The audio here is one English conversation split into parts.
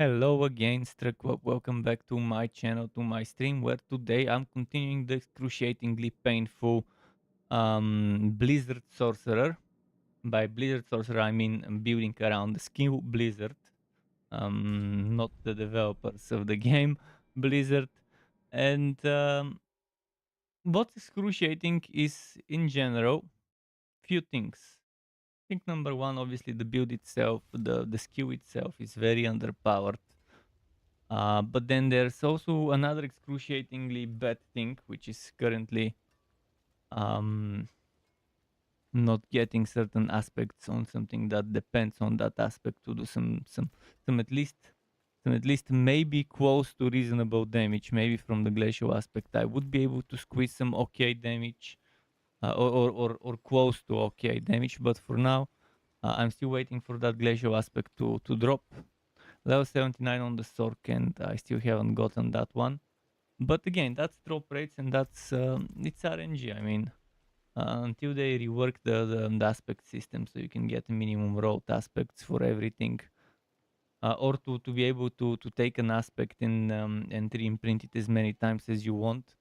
Hello again, welcome back to my channel, to my stream, where today I'm continuing the excruciatingly painful Blizzard Sorcerer. By Blizzard Sorcerer, I mean building around the skill Blizzard, not the developers of the game, Blizzard. And what's excruciating is, in general, few things. I think number one, obviously, the build itself, the skill itself is very underpowered. But then there's also another excruciatingly bad thing, which is currently um, not getting certain aspects on something that depends on that aspect to do some at least maybe close to reasonable damage. Maybe from the glacial aspect, I would be able to squeeze some okay damage, or close to okay damage. But for now, I'm still waiting for that glacial aspect to drop. Level 79 on the Sorc, and I still haven't gotten that one. But again, that's drop rates, and that's it's RNG. I mean, until they rework the aspect system, so you can get minimum road aspects for everything, or to be able to take an aspect and re-imprint it as many times as you want.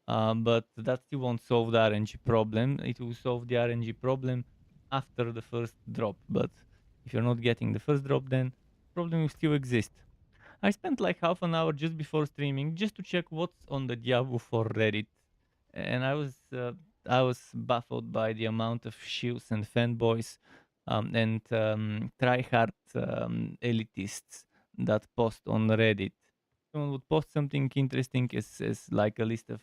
But that still won't solve the RNG problem. It will solve the RNG problem after the first drop. But if you're not getting the first drop, then problem will still exist. I spent like half an hour just before streaming just to check what's on the Diablo for Reddit, and I was baffled by the amount of shields and fanboys and tryhard elitists that post on Reddit. Someone would post something interesting as like a list of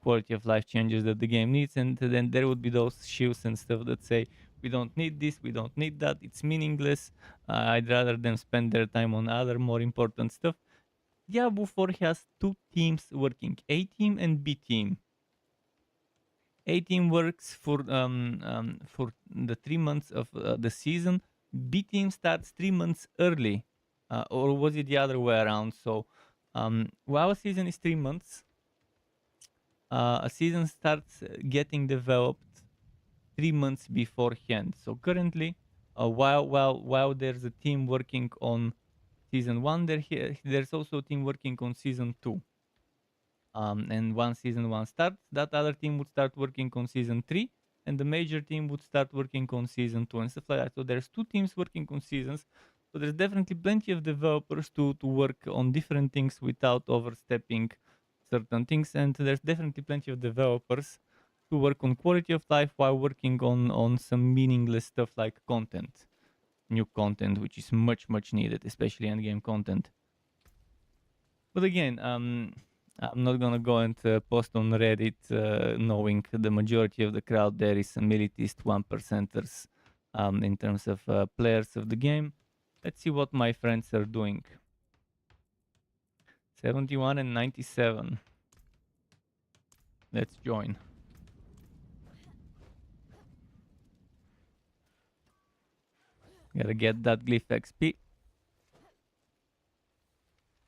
quality of life changes that the game needs, and then there would be those shields and stuff that say we don't need this, we don't need that, it's meaningless. I'd rather them spend their time on other more important stuff. Diablo 4 has two teams working, A team and B team. A team works for the 3 months of the season. B team starts 3 months early, or was it the other way around? So, while a season is 3 months, a season starts getting developed 3 months beforehand. So currently, while there's a team working on season one, there's also a team working on season two. And once season one starts, that other team would start working on season three, and the major team would start working on season two and stuff like that. So there's two teams working on seasons. So there's definitely plenty of developers to work on different things without overstepping certain things, and there's definitely plenty of developers to work on quality of life while working on some meaningless stuff like content, new content, which is much needed, especially endgame content. But again, I'm not gonna go and post on Reddit, knowing the majority of the crowd there is some elitist 1%ers in terms of players of the game. Let's see what my friends are doing. 71 and 97. Let's join. Gotta get that Glyph XP.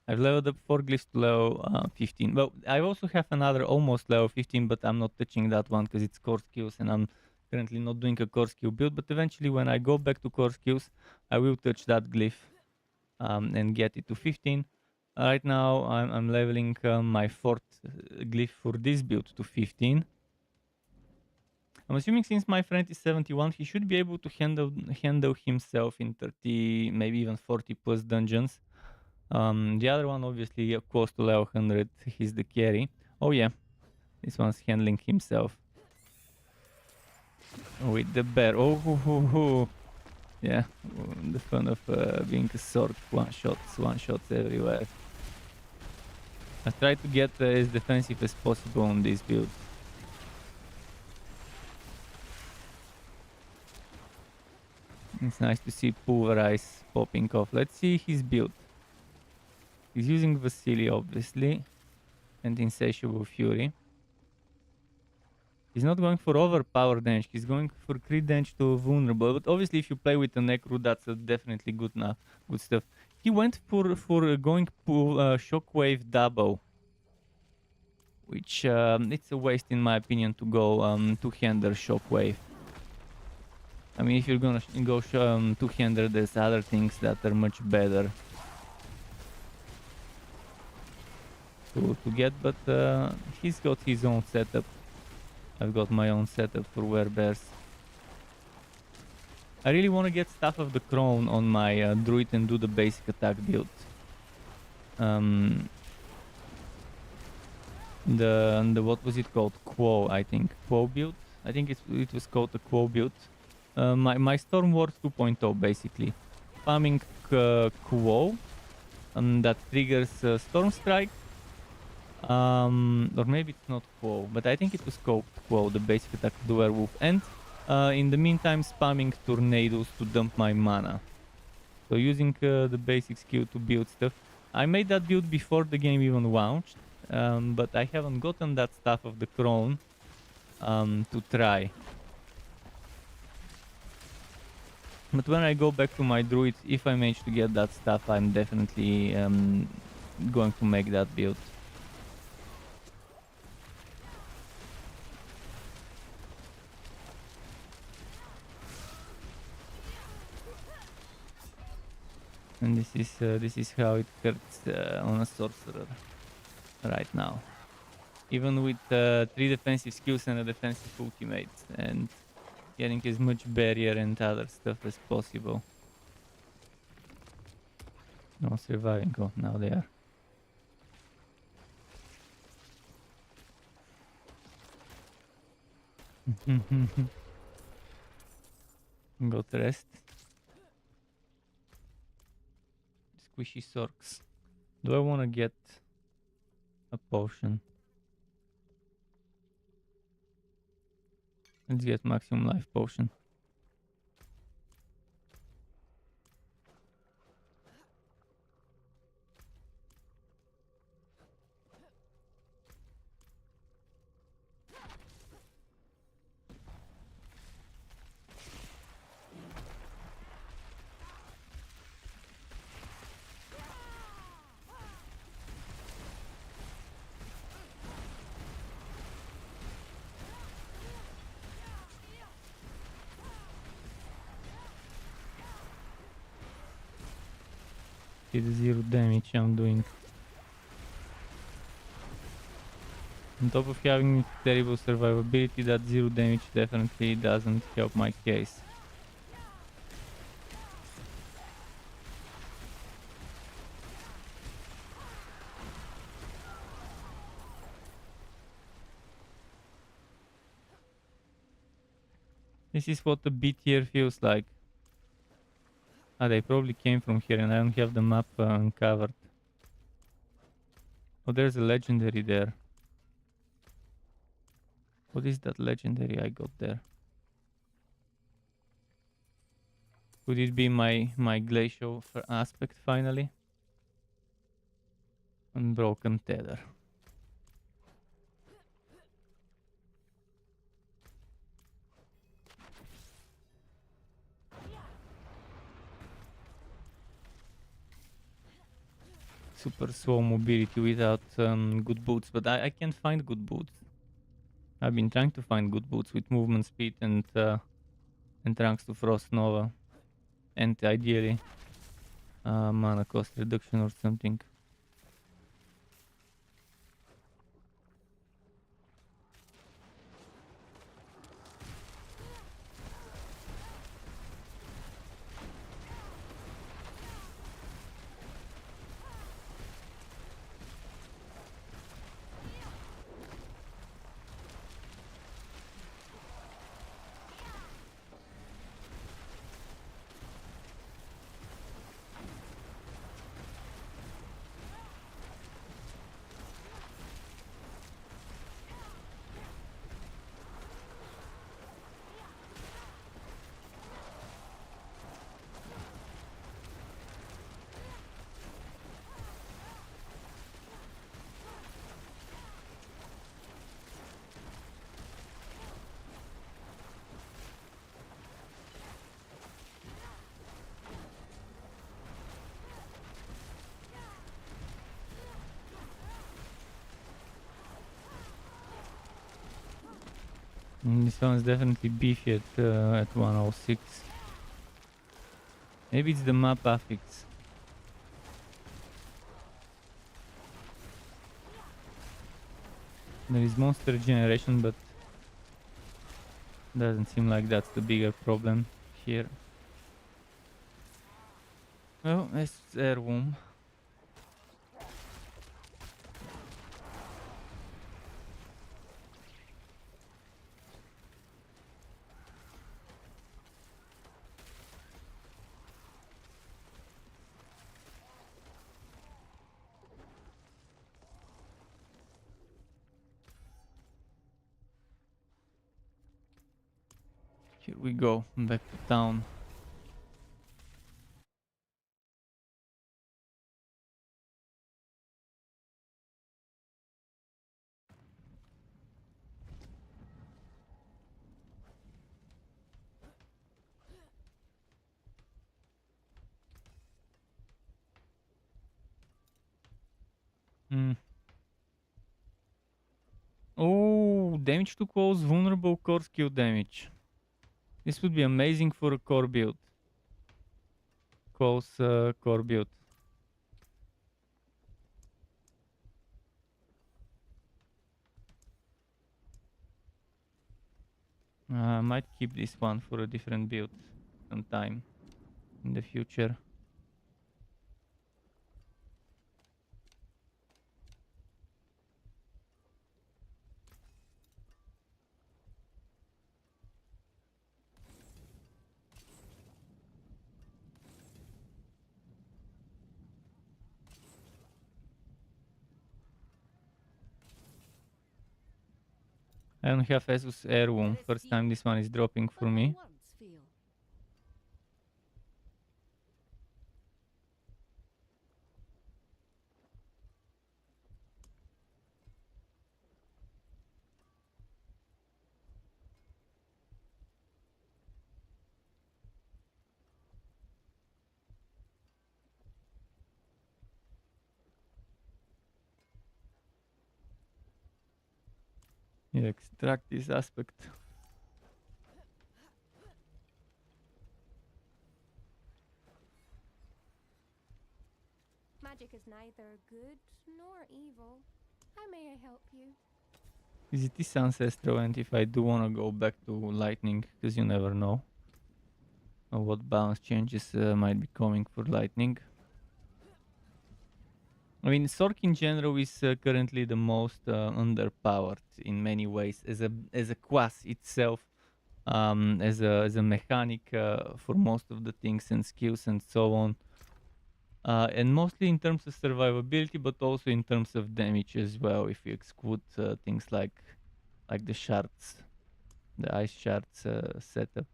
I've leveled up 4 glyphs to level 15. Well, I also have another almost level 15, but I'm not touching that one because it's core skills, and I'm currently not doing a core skill build. But eventually, when I go back to core skills, I will touch that glyph and get it to 15. Right now, I'm leveling my fourth glyph for this build to 15. I'm assuming since my friend is 71, he should be able to handle himself in 30, maybe even 40 plus dungeons. The other one, obviously, close to level 100, he's the carry. Oh yeah, this one's handling himself with the bear. Oh, yeah, the fun of being a Sorc, one shots everywhere. I try to get as defensive as possible on this build. It's nice to see Pulverize popping off. Let's see his build. He's using Vasily, obviously, and Insatiable Fury. He's not going for overpowered damage, he's going for crit damage to vulnerable. But obviously, if you play with the Necro, that's definitely good stuff. He went for going Shockwave double, which it's a waste in my opinion to go two-hander Shockwave. I mean, if you're gonna go two-hander, there's other things that are much better. to get, but he's got his own setup. I've got my own setup for werebears. I really want to get Staff of the Crown on my druid and do the basic attack build. The what was it called? Quo, I think. Quo build. I think it was called the Quo build. My Storm Ward 2.0 basically. Spamming Quo, that triggers Storm Strike. Or maybe it's not Quo, but I think it was called Quo, the basic attack of the werewolf. And in the meantime, spamming tornadoes to dump my mana. So using the basic skill to build stuff. I made that build before the game even launched, but I haven't gotten that Staff of the Crown to try. But when I go back to my druid, if I manage to get that stuff, I'm definitely going to make that build. And this is how it hurts on a sorcerer right now. Even with 3 defensive skills and a defensive ultimate, and getting as much barrier and other stuff as possible. No surviving. Oh, now they are. Got rest. Squishy Sorcs. Do I want to get a potion? Let's get maximum life potion. See the 0 damage I'm doing. On top of having terrible survivability, that 0 damage definitely doesn't help my case. This is what the B tier feels like. Ah, they probably came from here and I don't have the map uncovered. Oh, there's a legendary there. What is that legendary I got there? Could it be my glacial aspect finally? Unbroken tether. Super slow mobility without good boots, but I can't find good boots. I've been trying to find good boots with movement speed and trunks to Frost Nova, and ideally mana cost reduction or something. This one's definitely beefy at 106. Maybe it's the map affix. There is monster generation, but doesn't seem like that's the bigger problem here. Well, it's air womb. Here we go, back to town. Hmm. Oh, damage to close, vulnerable core skill damage. This would be amazing for a core build. Close core build. I might keep this one for a different build sometime in the future. I don't have Asus Air Womb. First time this one is dropping for me. You extract this aspect. Magic is neither good nor evil. How may I help you? Is it this ancestral? And if I do want to go back to lightning, because you never know what balance changes might be coming for lightning. I mean, Sorc in general is currently the most underpowered in many ways as a class itself, as a mechanic for most of the things and skills and so on, and mostly in terms of survivability, but also in terms of damage as well. If you exclude things like the shards, the ice shards setup.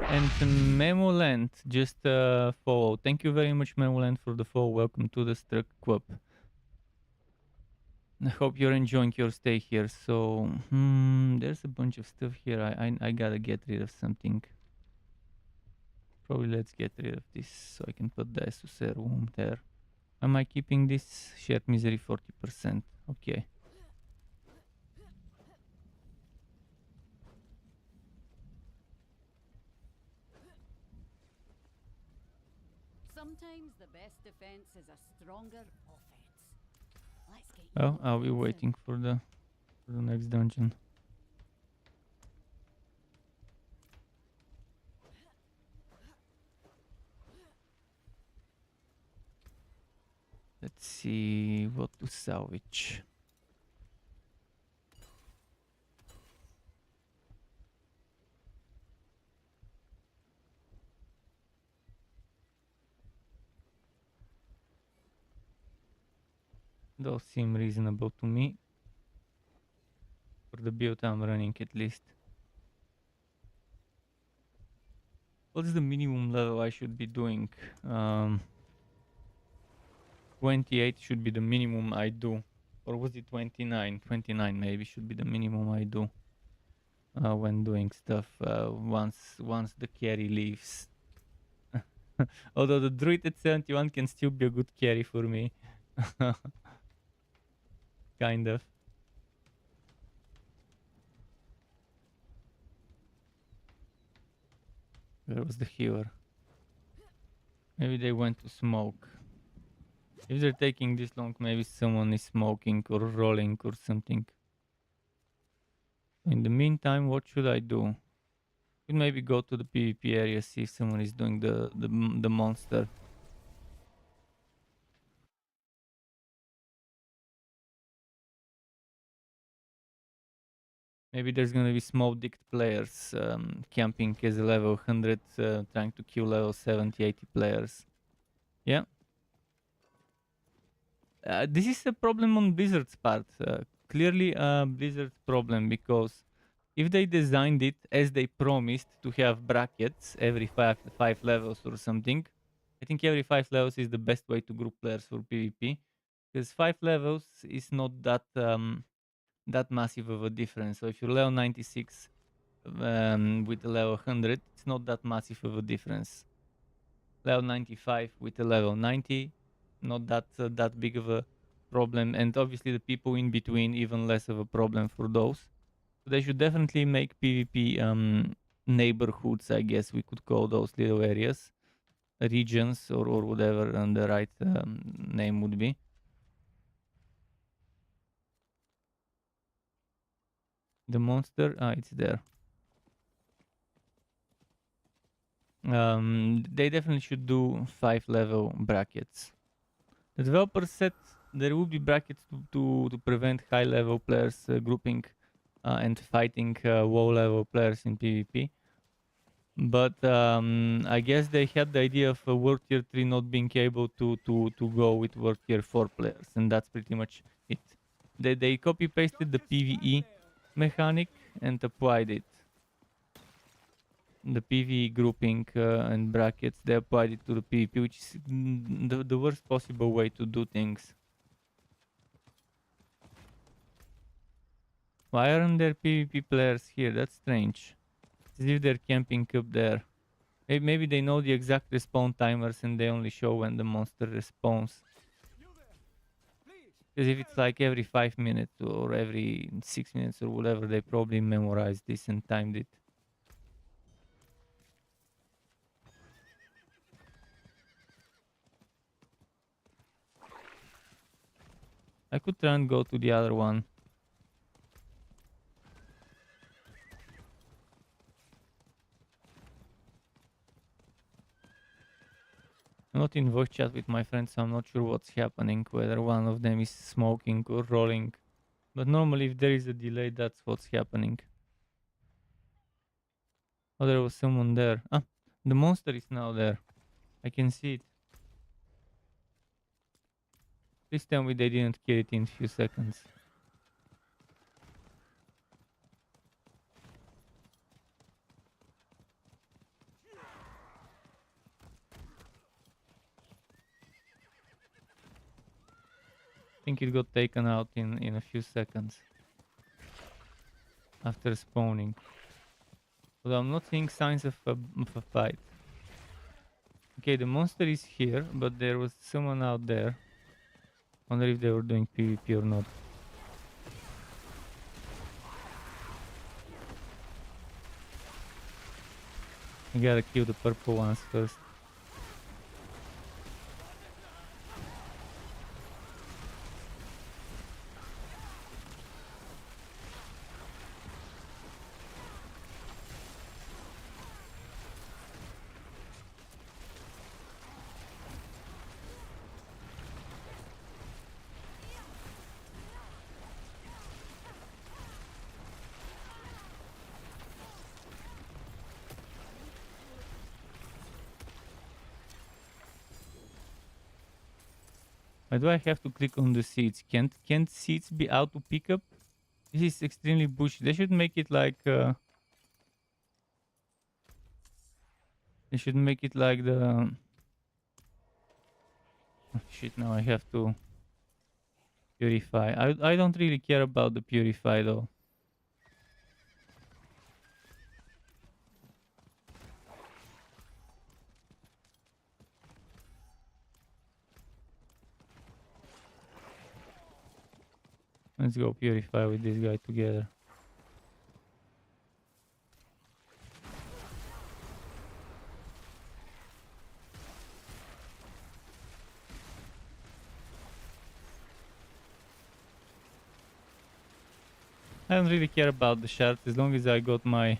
And Memoland just follow. Thank you very much, Memoland, for the follow. Welcome to the Struck Club. I hope you're enjoying your stay here. So, there's a bunch of stuff here. I gotta get rid of something. Probably let's get rid of this so I can put the Sorcerer womb there. Am I keeping this? Shared misery 40%. Okay. Sometimes the best defense is a stronger offense. Let's get Well, I'll be waiting for the next dungeon. Let's see what to salvage. Those seem reasonable to me. For the build I'm running at least. What is the minimum level I should be doing? 28 should be the minimum I do. Or was it 29? 29 maybe should be the minimum I do when doing stuff once the carry leaves. Although the druid at 71 can still be a good carry for me. Kind of. Where was the healer? Maybe they went to smoke. If they're taking this long, maybe someone is smoking or rolling or something. In the meantime, what should I do? Could maybe go to the PvP area, see if someone is doing the monster. Maybe there's gonna be small-dicked players camping as a level 100, trying to kill level 70, 80 players. Yeah. This is a problem on Blizzard's part. Clearly a Blizzard's problem, because if they designed it as they promised to have brackets every five levels or something, I think every 5 levels is the best way to group players for PvP, because 5 levels is not that massive of a difference. So if you're level 96 with a level 100, it's not that massive of a difference. Level 95 with a level 90, not that big of a problem, and obviously the people in between even less of a problem for those. So they should definitely make PvP neighborhoods, I guess we could call those little areas, regions, or whatever the right name would be. The monster, it's there. They definitely should do 5-level brackets. The developer said there will be brackets to prevent high-level players grouping and fighting low-level players in PvP. But I guess they had the idea of a World Tier 3 not being able to go with World Tier 4 players, and that's pretty much it. They copy-pasted the PvE mechanic and applied it. The PvE grouping and brackets, they applied it to the PvP, which is the worst possible way to do things. Why aren't there PvP players here? That's strange. As if they're camping up there. Maybe they know the exact respawn timers and they only show when the monster respawns. Because if it's like every 5 minutes or every 6 minutes or whatever, they probably memorized this and timed it. I could try and go to the other one. I'm not in voice chat with my friends, so I'm not sure what's happening, whether one of them is smoking or rolling. But normally if there is a delay, that's what's happening. Oh, there was someone there. Ah, the monster is now there. I can see it. Please tell me they didn't kill it in a few seconds. I think it got taken out in a few seconds after spawning. But I'm not seeing signs of a fight. Okay, the monster is here, but there was someone out there. Wonder if they were doing PvP or not. I gotta kill the purple ones first. Why do I have to click on the seeds? Can't seeds be auto pickup? This is extremely bushy. They should make it like they should make it like the oh, shit. Now I have to purify. I don't really care about the purify though. Let's go purify with this guy together. I don't really care about the shard as long as I got my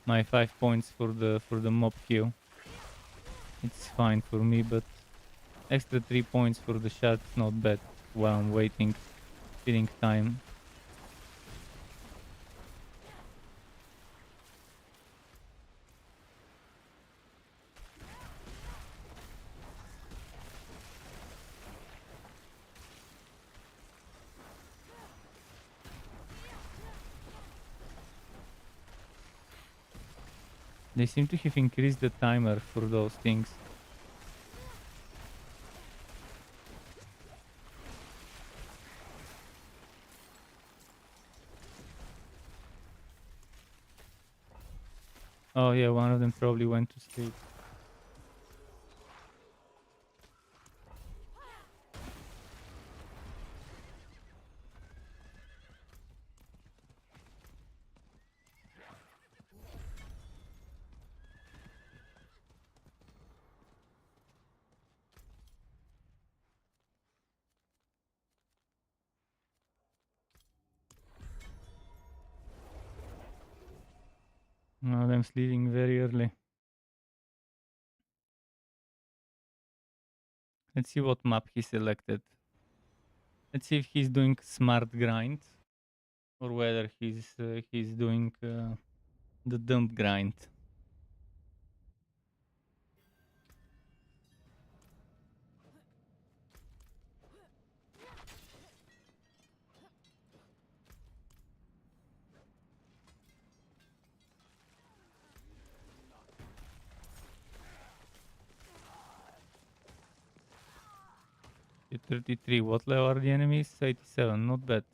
5 points for the mob kill. It's fine for me, but extra 3 points for the shard is not bad while I'm waiting, filling time. They seem to have increased the timer for those things. Oh yeah, one of them probably went to sleep. One of them's leaving very early. Let's see what map he selected. Let's see if he's doing smart grind or whether he's doing the dump grind. Hit 33. What level are the enemies? 87. Not bad.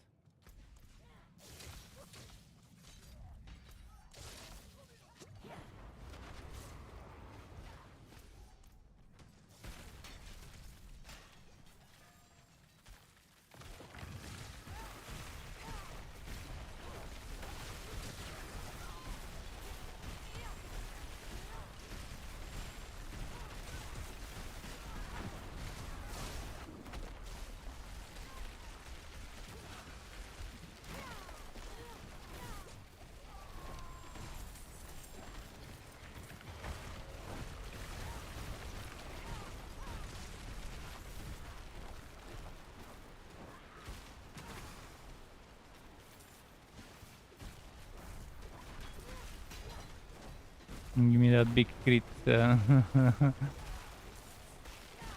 Give me that big crit.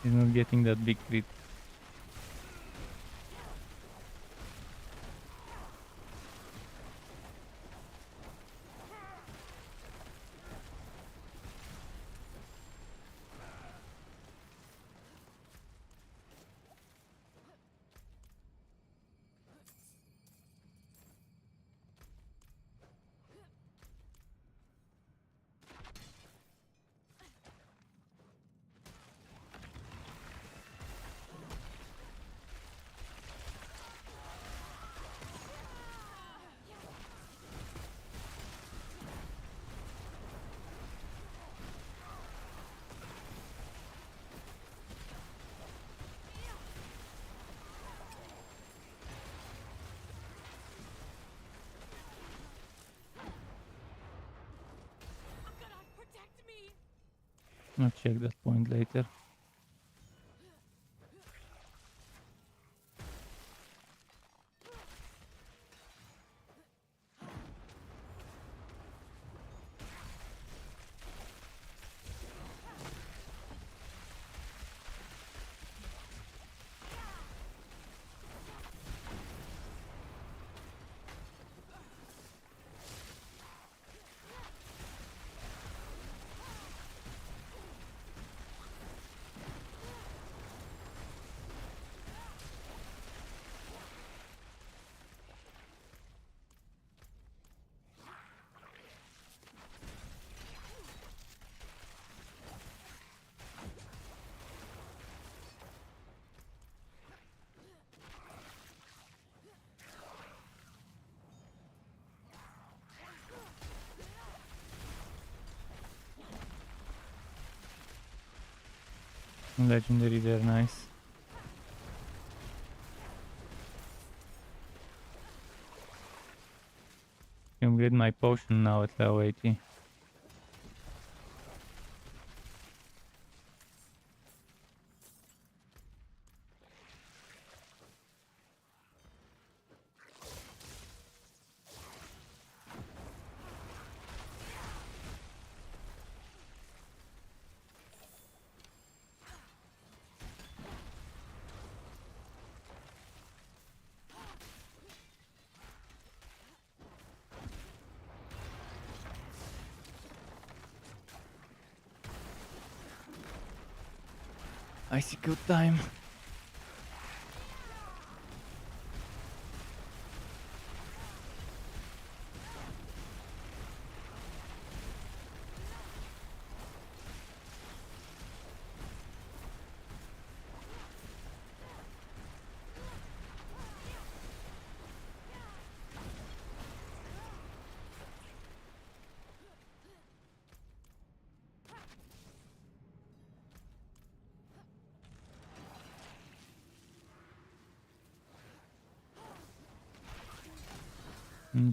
He's not getting that big crit. I'll check that point later. Legendary there, nice. Can get my potion now at level 80. I see good time.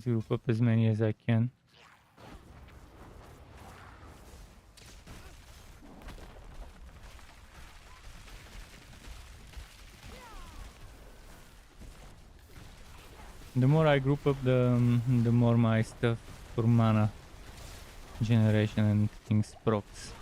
Group up as many as I can. The more I group up, the more my stuff for mana generation and things procs.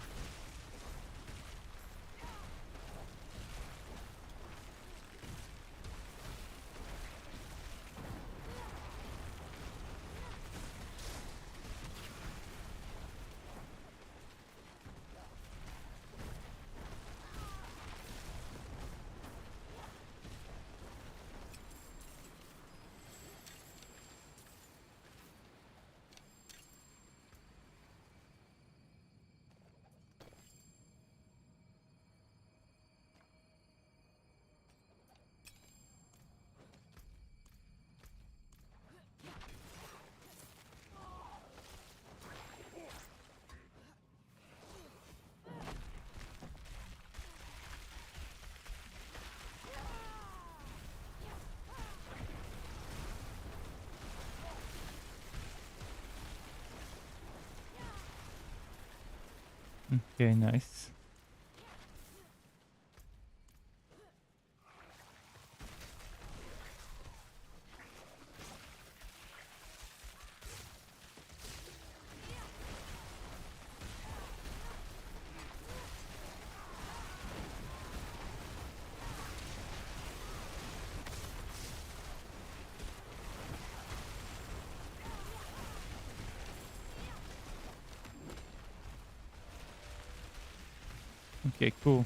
Okay, nice. Okay, cool.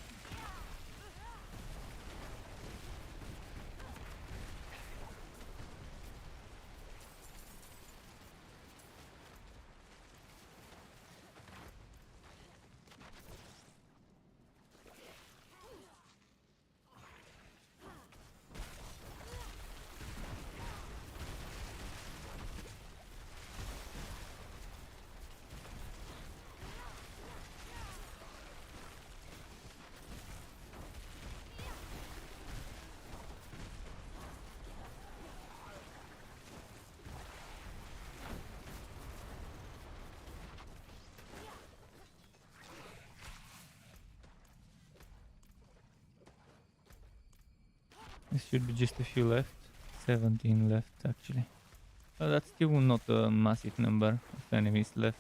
There should be just a few left. 17 left actually. That's still not a massive number of enemies left.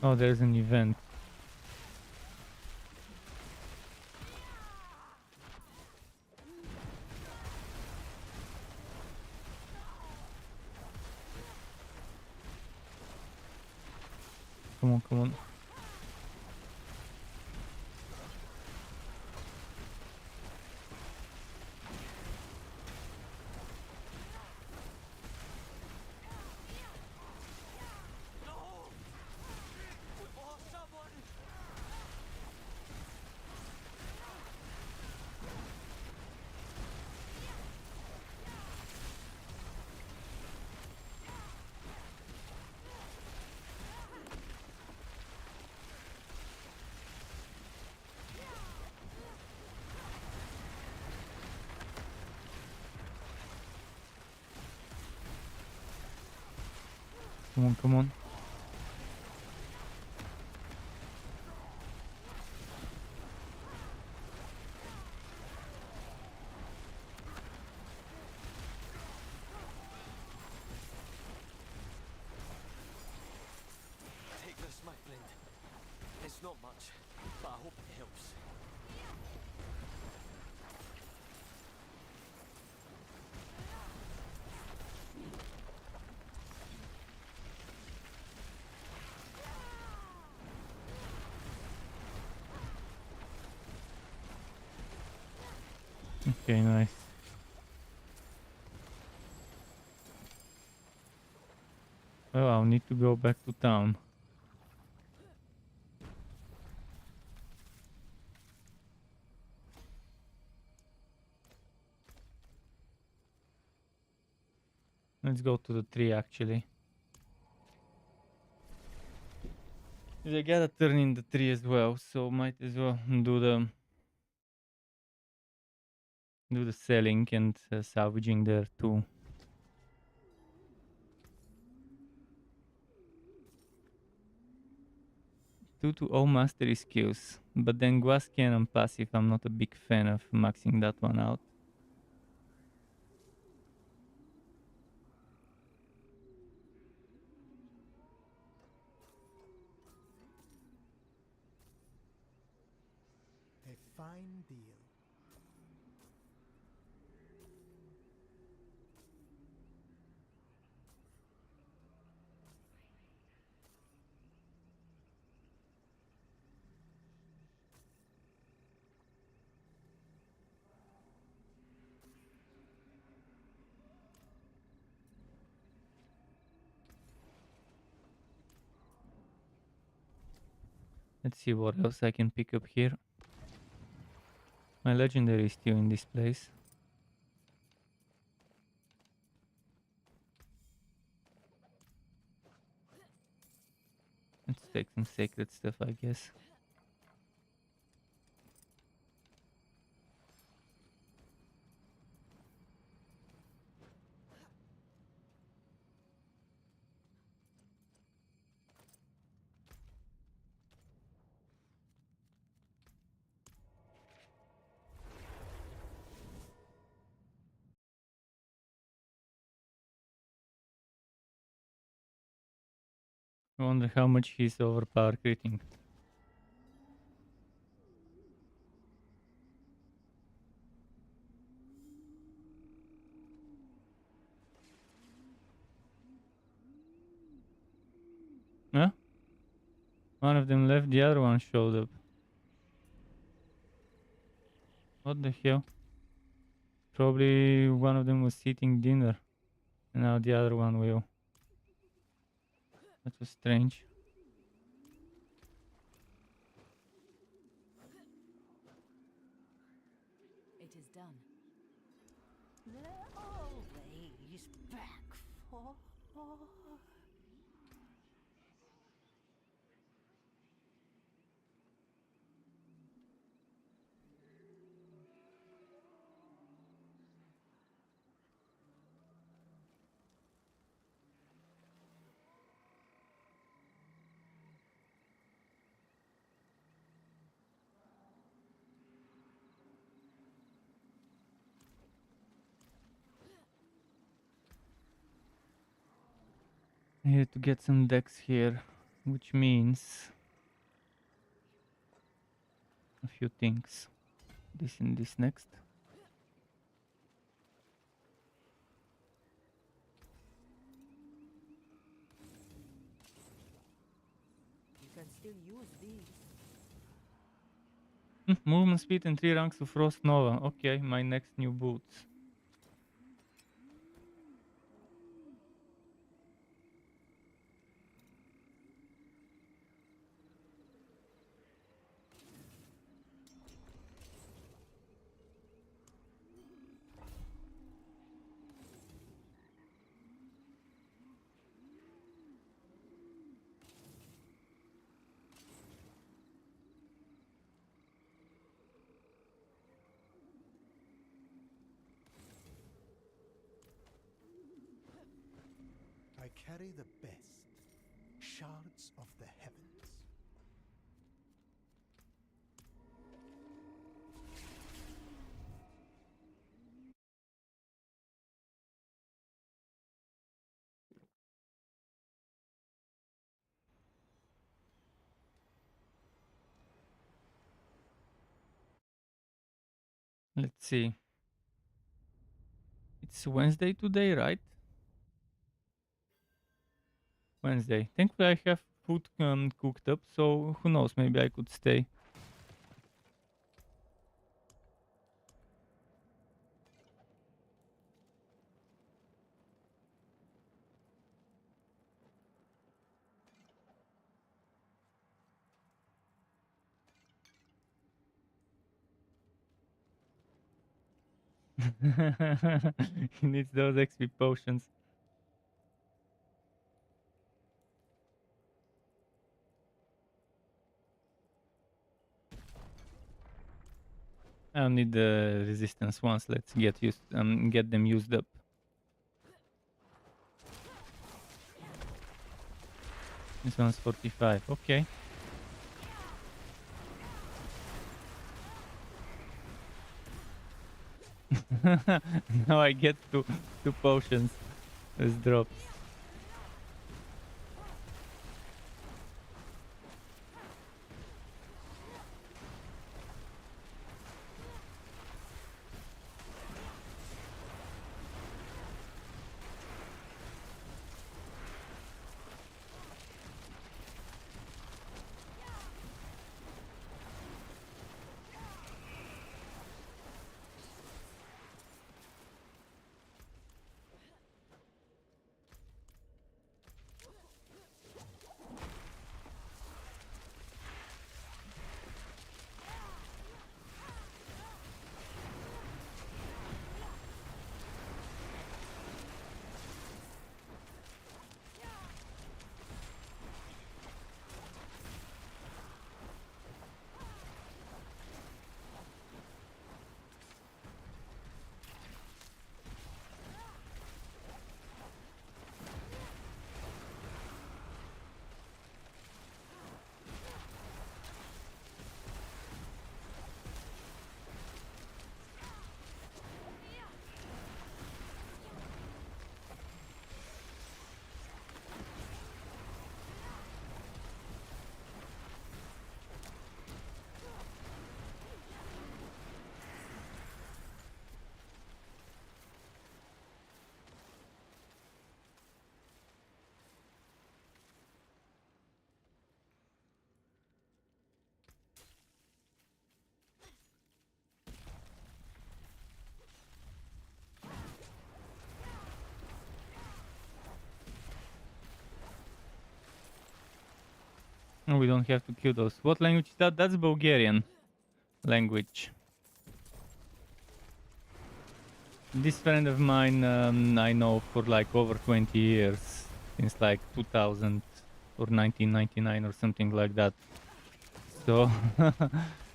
Oh, there's an event. Come on, come on. Come on, come on. Take this, my friend. It's not much, but I hope it helps. Okay, nice. Well, I'll need to go back to town. Let's go to the tree actually. 'Cause I gotta turn in the tree as well, so might as well do the selling and salvaging there too. Two to all mastery skills, but then glass cannon passive, I'm not a big fan of maxing that one out. A fine deal. Let's see what else I can pick up here. My legendary is still in this place. Let's take some sacred stuff, I guess. I wonder how much he's overpowered critting. Huh? One of them left, the other one showed up. What the hell? Probably one of them was eating dinner. And now the other one will. That was strange. It is done. Always back for. I need to get some decks here. which means a few things. This and this next. You can still use these. Movement speed and 3 ranks of Frost Nova. Okay, my next new boots. I carry the best, shards of the heavens. Let's see. It's Wednesday today, right? Wednesday. Thankfully, I have food cooked up, so who knows? Maybe I could stay. He needs those XP potions. I don't need the resistance ones. Let's get them used up. This one's 45. Okay. Now I get two potions as drops. No, we don't have to kill those. What language is that? That's Bulgarian language. This friend of mine, I know for like over 20 years, since like 2000 or 1999 or something like that. So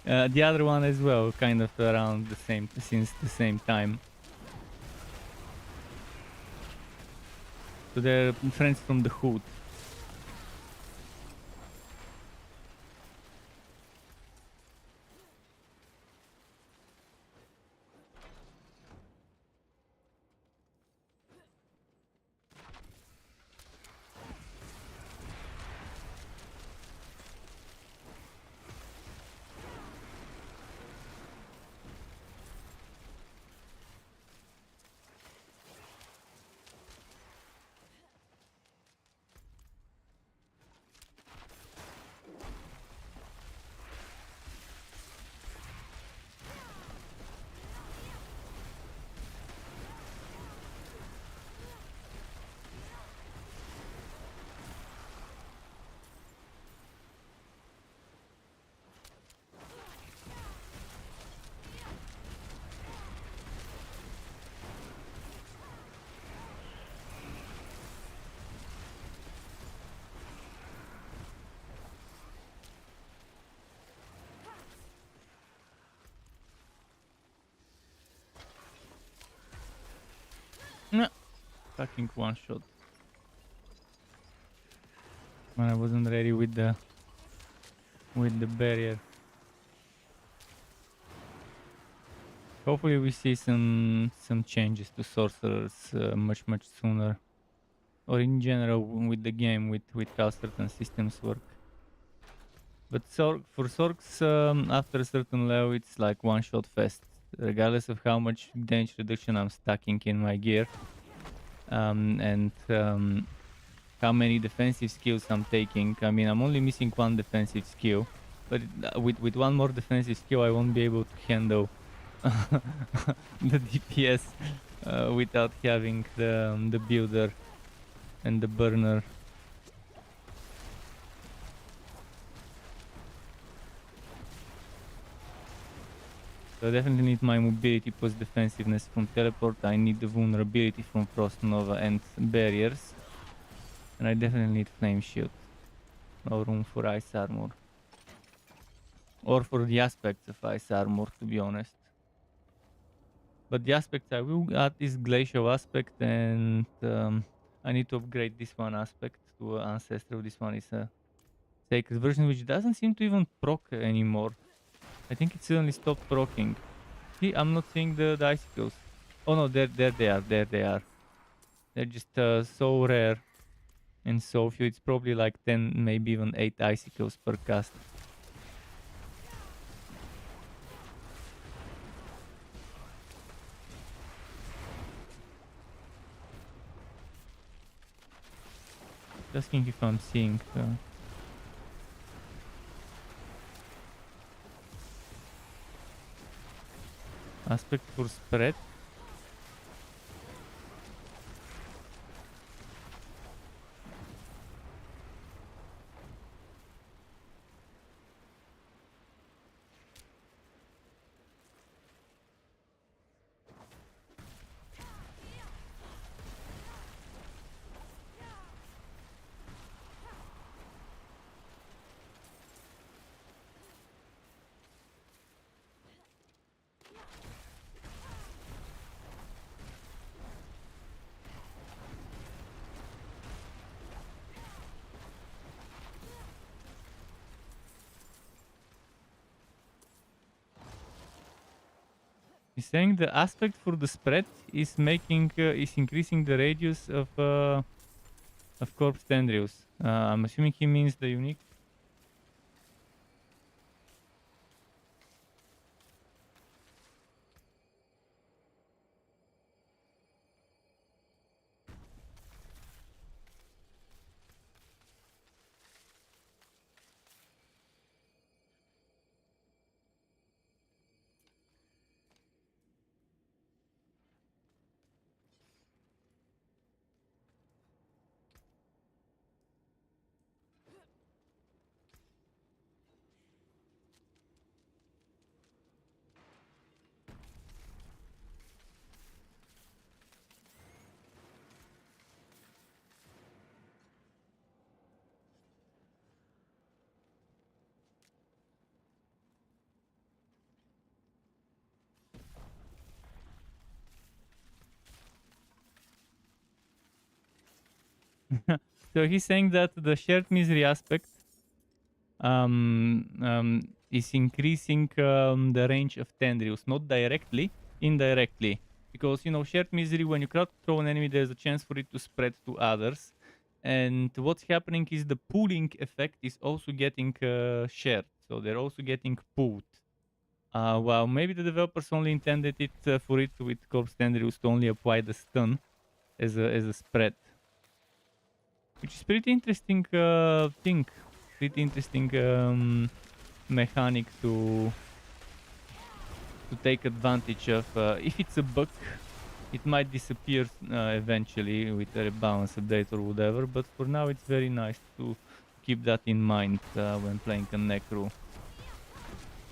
the other one as well, kind of around the same, since the same time. So they're friends from the hood. No, fucking one shot. When I wasn't ready with the barrier. Hopefully we see some changes to sorcerers much sooner, or in general with the game, with how certain systems work. But for Sorcs, after a certain level, it's like one shot fest, regardless of how much damage reduction I'm stacking in my gear, and how many defensive skills I'm taking. I mean, I'm only missing one defensive skill, but with one more defensive skill, I won't be able to handle the DPS without having the builder and the burner. So I definitely need my mobility plus defensiveness from teleport. I need the vulnerability from Frost Nova and barriers. And I definitely need flame shield. No room for ice armor. Or for the aspects of ice armor, to be honest. But the aspect I will add is glacial aspect, and I need to upgrade this one aspect to ancestral. This one is a sacred version, which doesn't seem to even proc anymore. I think it suddenly stopped procking. See, I'm not seeing the icicles. Oh no, there they are, there they are. They're just so rare and so few. It's probably like 10, maybe even 8 icicles per cast. Asking if I'm seeing. Aspect for spread. He's saying the aspect for the spread is increasing the radius of corpse tendrils. I'm assuming he means the unique. So he's saying that the shared misery aspect is increasing the range of tendrils, not directly, indirectly. Because, you know, shared misery, when you crowd throw an enemy, there's a chance for it to spread to others. And what's happening is the pooling effect is also getting shared. So they're also getting pooled. Well, maybe the developers only intended it for it with corpse tendrils to only apply the stun as a spread. Which is pretty interesting thing. Pretty interesting mechanic to take advantage of. If it's a bug, it might disappear eventually with a rebalance update or whatever, but for now it's very nice to keep that in mind when playing a Necro.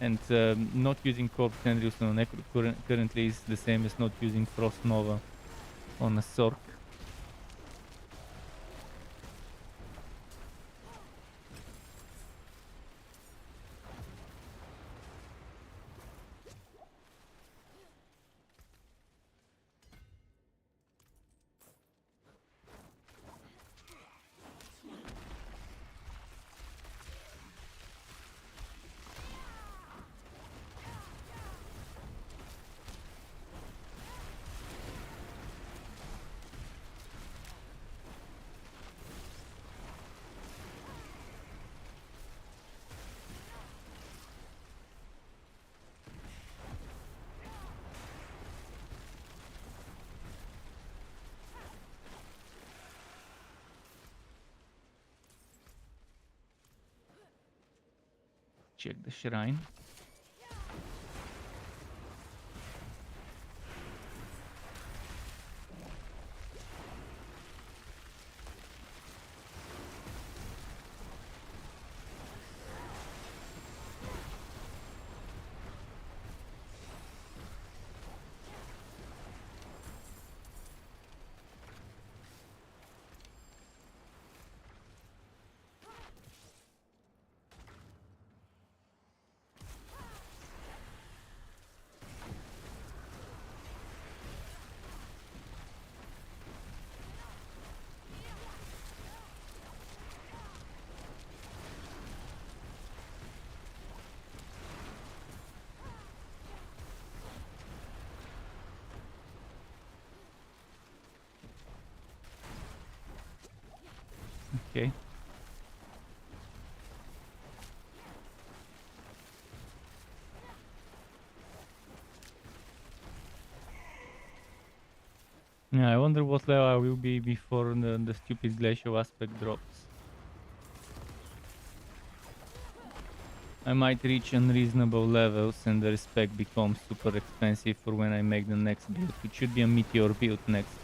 And not using Corpse Tendrils on a Necro currently is the same as not using Frost Nova on a Sorc. check the shrine. Okay. Yeah, I wonder what level I will be before the stupid glacial aspect drops. I might reach unreasonable levels and the respect becomes super expensive for when I make the next build, which should be a meteor build next.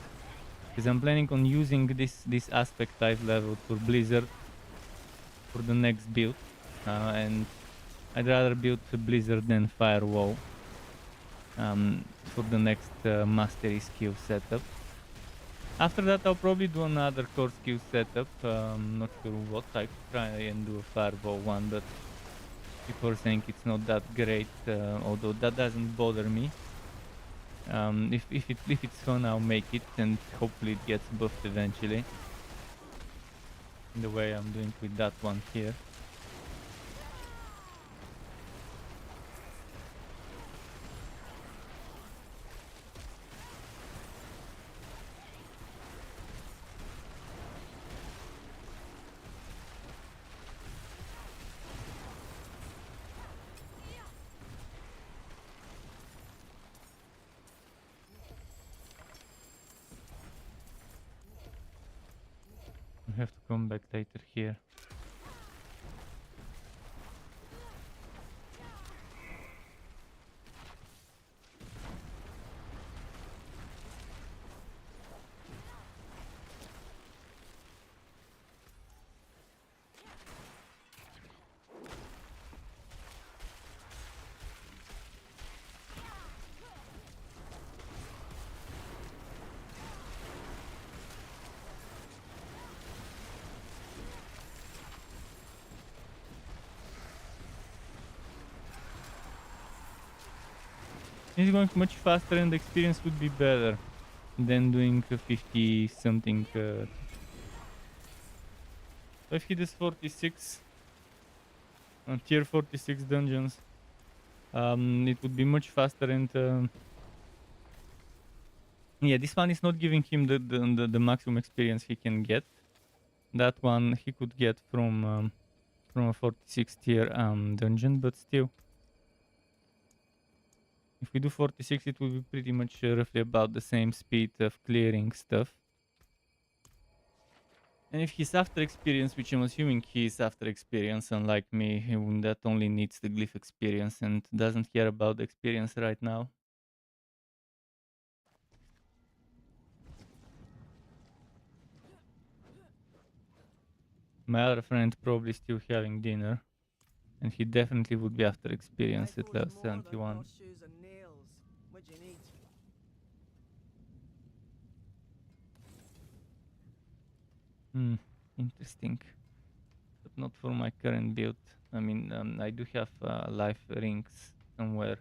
Because I'm planning on using this aspect type level for Blizzard for the next build. And I'd rather build Blizzard than Firewall for the next mastery skill setup. After that I'll probably do another core skill setup, not sure what, I could try and do a Firewall one, but people are saying it's not that great, although that doesn't bother me. If it's fun, I'll make it, and hopefully it gets buffed eventually. In the way I'm doing with that one here. I have to come back later here. It's going much faster and the experience would be better than doing 50 something. If he does 46 tier 46 dungeons, it would be much faster and yeah, this one is not giving him the maximum experience he can get. That one he could get from a 46 tier dungeon, but still. If we do 46, it will be pretty much roughly about the same speed of clearing stuff. And if he's after experience, which I'm assuming he is after experience, unlike me, that only needs the glyph experience and doesn't care about the experience right now. My other friend probably still having dinner, and he definitely would be after experience at level 71. Interesting. But not for my current build. I mean, I do have life rings somewhere,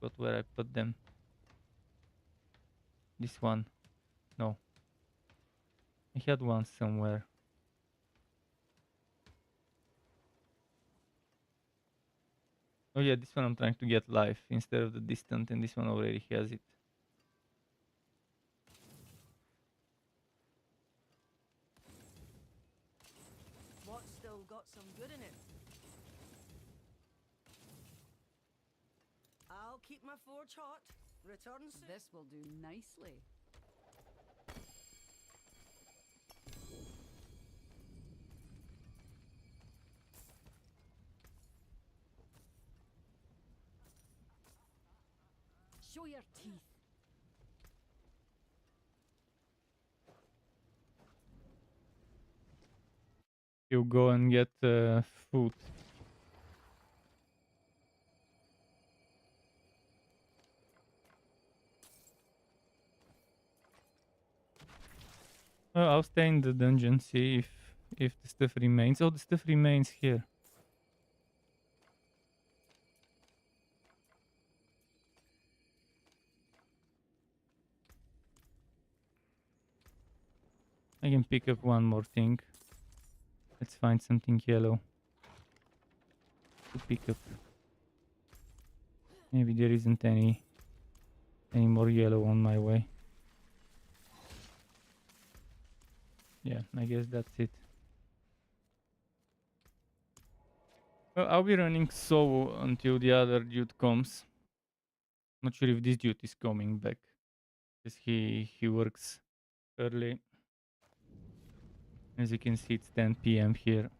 but where I put them? This one? No. I had one somewhere. Oh yeah, this one I'm trying to get life instead of the distant, and this one already has it. What's still got some good in it? I'll keep my forge hot. Return soon. This will do nicely. Show your teeth. You go and get food. I'll stay in the dungeon, see if the stuff remains. Oh, the stuff remains here. I can pick up one more thing. Let's find something yellow to pick up. Maybe there isn't any more yellow on my way. Yeah, I guess that's it. Well, I'll be running solo until the other dude comes. Not sure if this dude is coming back, because he works early. As you can see, it's 10 p.m. here.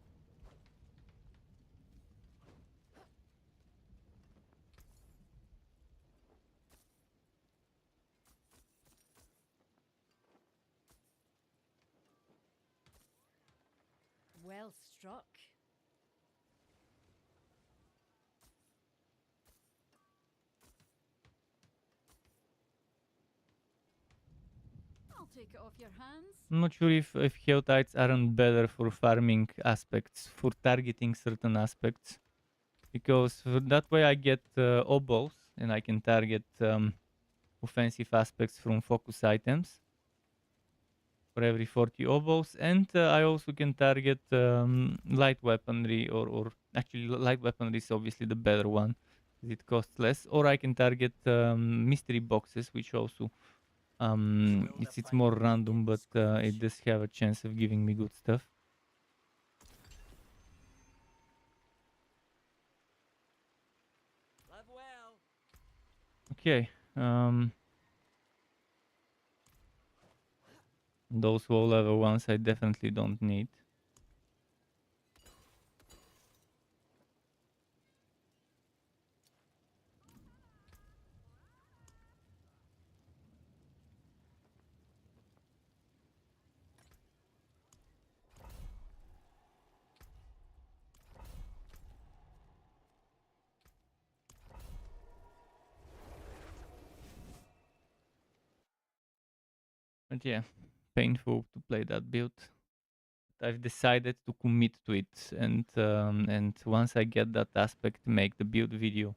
Well struck. I'll take it off your hands. I'm not sure if Heotites aren't better for farming aspects, for targeting certain aspects. Because that way I get oboes and I can target offensive aspects from focus items for every 40 oboes, and I also can target light weaponry, or actually light weaponry is obviously the better one because it costs less, or I can target mystery boxes, which also it's more random, but it does have a chance of giving me good stuff. Live well. Okay. Those low level ones I definitely don't need. But yeah, painful to play that build. I've decided to commit to it, and once I get that aspect, make the build video.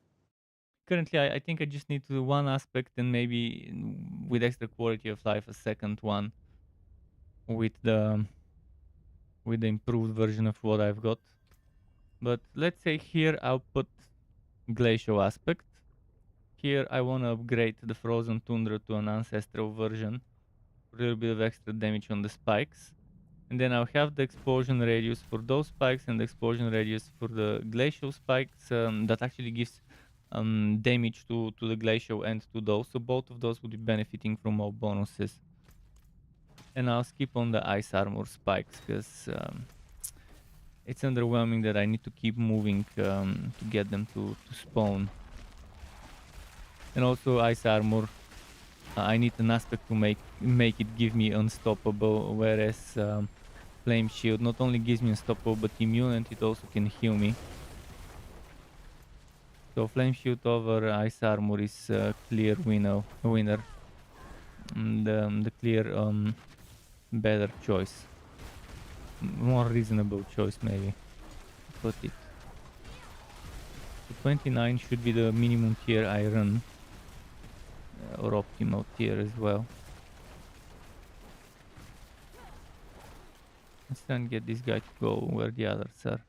Currently, I think I just need to do one aspect, and maybe with extra quality of life, a second one with the improved version of what I've got. But let's say here I'll put glacial aspect. Here I want to upgrade the frozen tundra to an ancestral version, a little bit of extra damage on the spikes. And then I'll have the explosion radius for those spikes and the explosion radius for the glacial spikes that actually gives damage to the glacial and to those. So both of those would be benefiting from all bonuses. And I'll skip on the ice armor spikes because it's underwhelming that I need to keep moving to get them to spawn. And also ice armor, I need an aspect to make it give me unstoppable, whereas flame shield not only gives me unstoppable but immune, and it also can heal me. So flame shield over ice armor is a clear winner. And the clear better choice, more reasonable choice maybe. Put it. So 29 should be the minimum tier I run, or optimal tier as well. Let's then get this guy to go where the others are.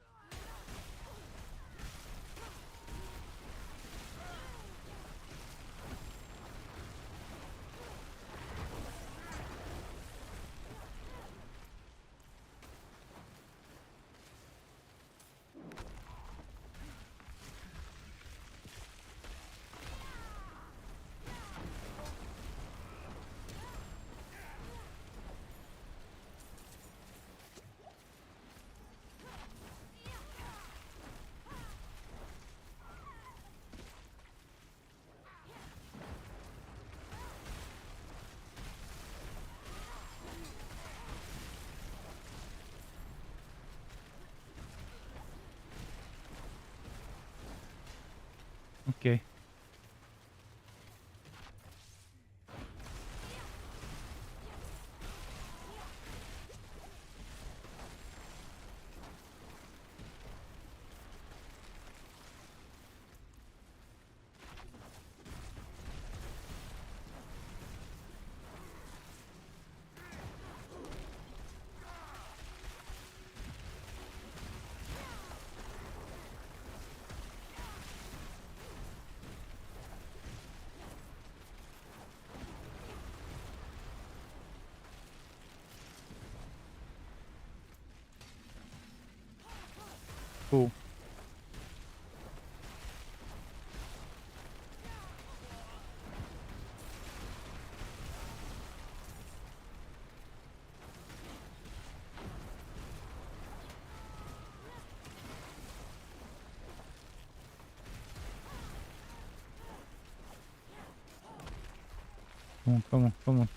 Okay. Cool. Come on, come on, come on.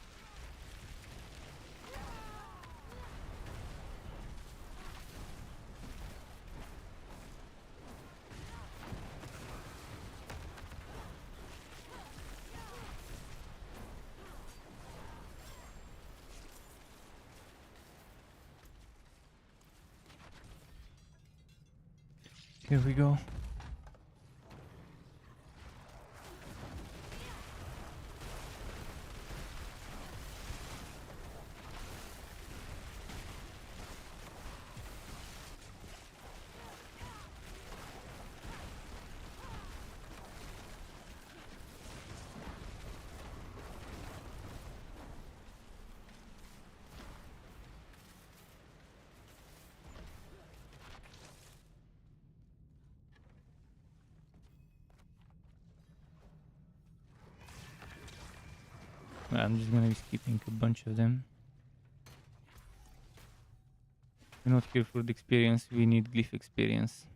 Here we go. Well, I'm just gonna be skipping a bunch of them. We're not here for the experience, we need Glyph experience.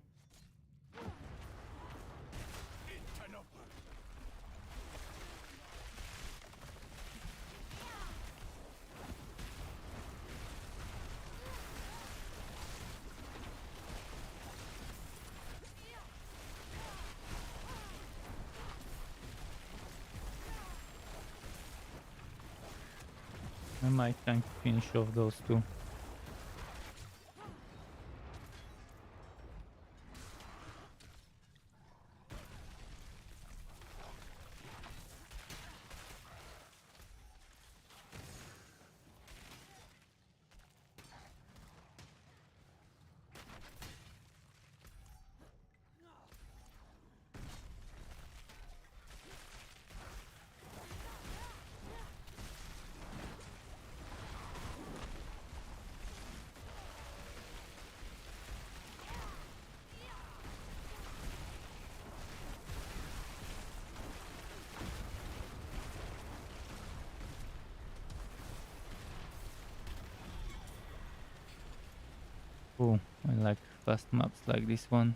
I might try to finish off those two. Cool, I like fast maps like this one.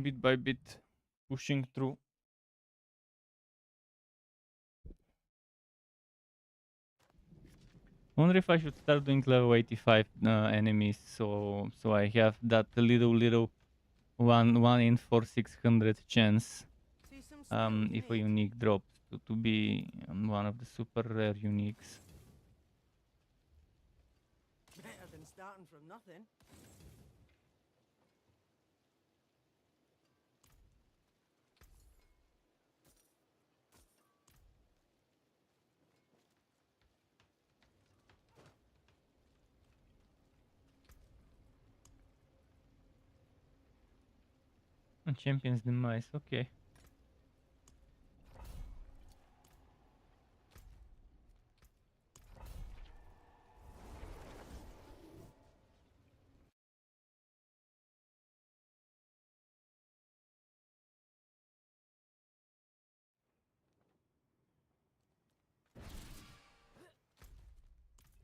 Bit by bit, pushing through. Wonder if I should start doing level 85 enemies, so I have that little one in 4,600 chance See some skills you if a need. unique drops to be one of the super rare uniques. Better than starting from nothing. And champions demise, okay.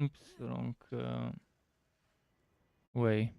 Oops, wrong way.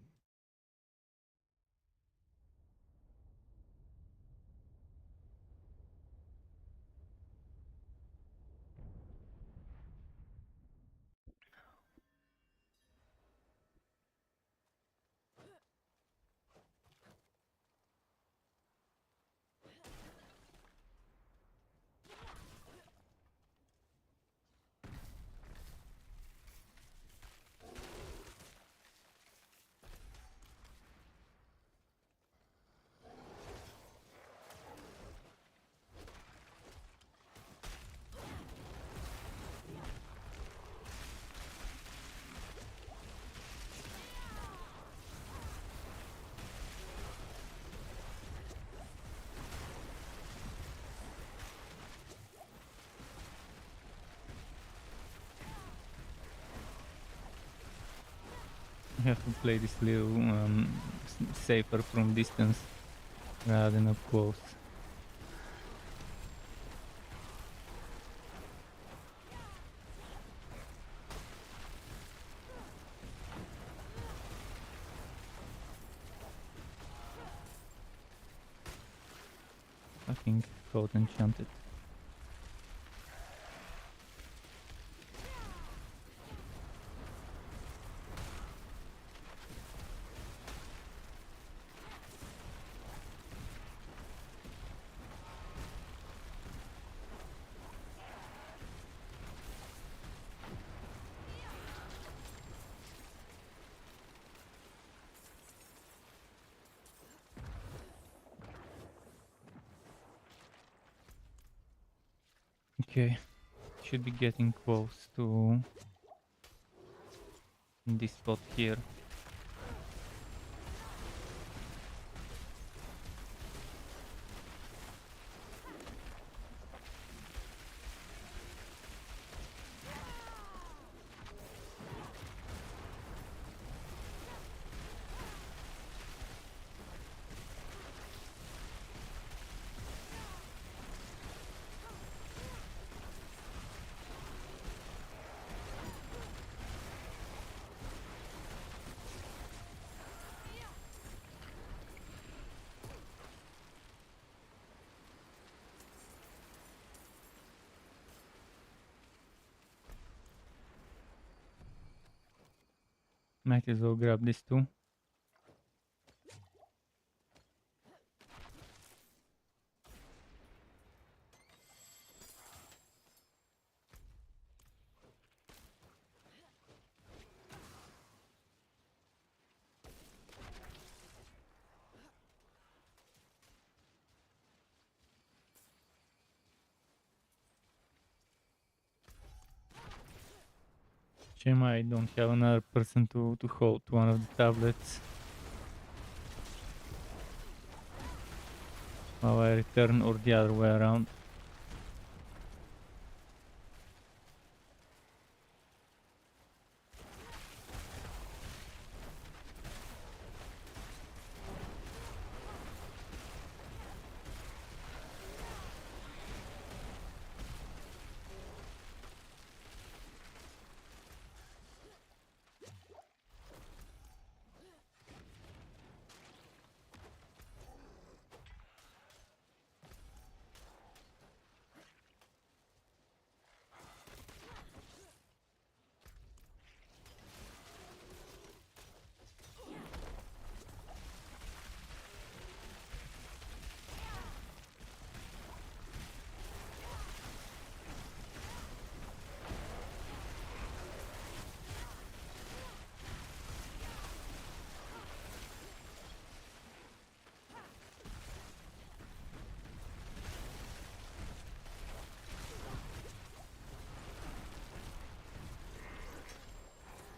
have to play this little safer from distance rather than up close. Fucking code enchanted. Okay, should be getting close to this spot here. Might as well grab this too. Shame I don't have another person to hold one of the tablets while I return, or the other way around.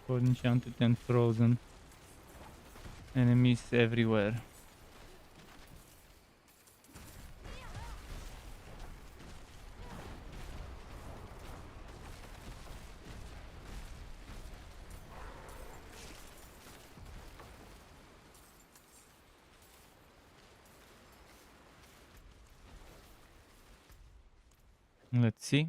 Both enchanted and frozen. Enemies everywhere. Let's see.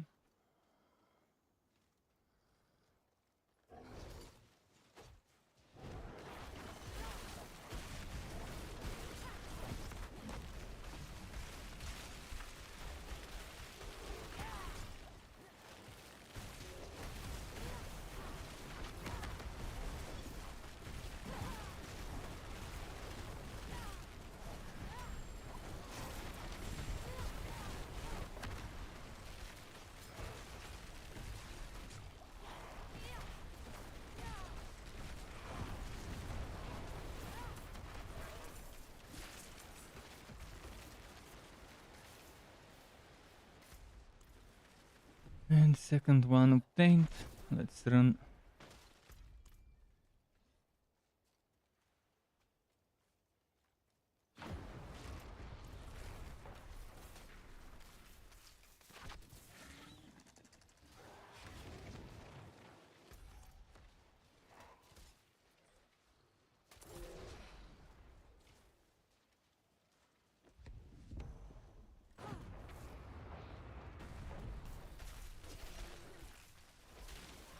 And second one obtained. Let's run.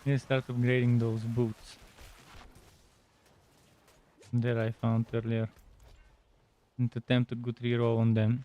Need to start upgrading those boots. There I found earlier. And attempt a good reroll on them.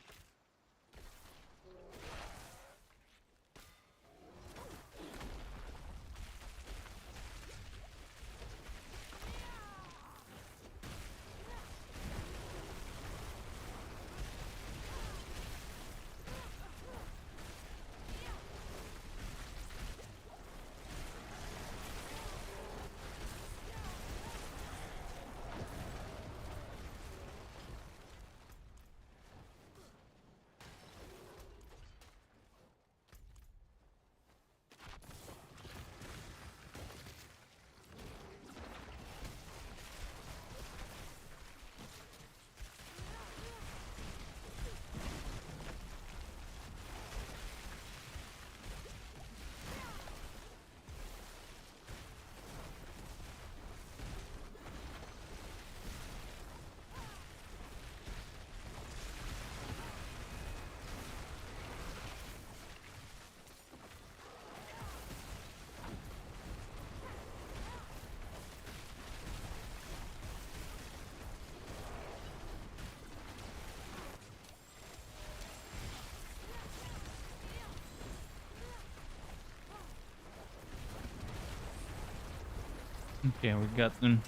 Okay, we got them.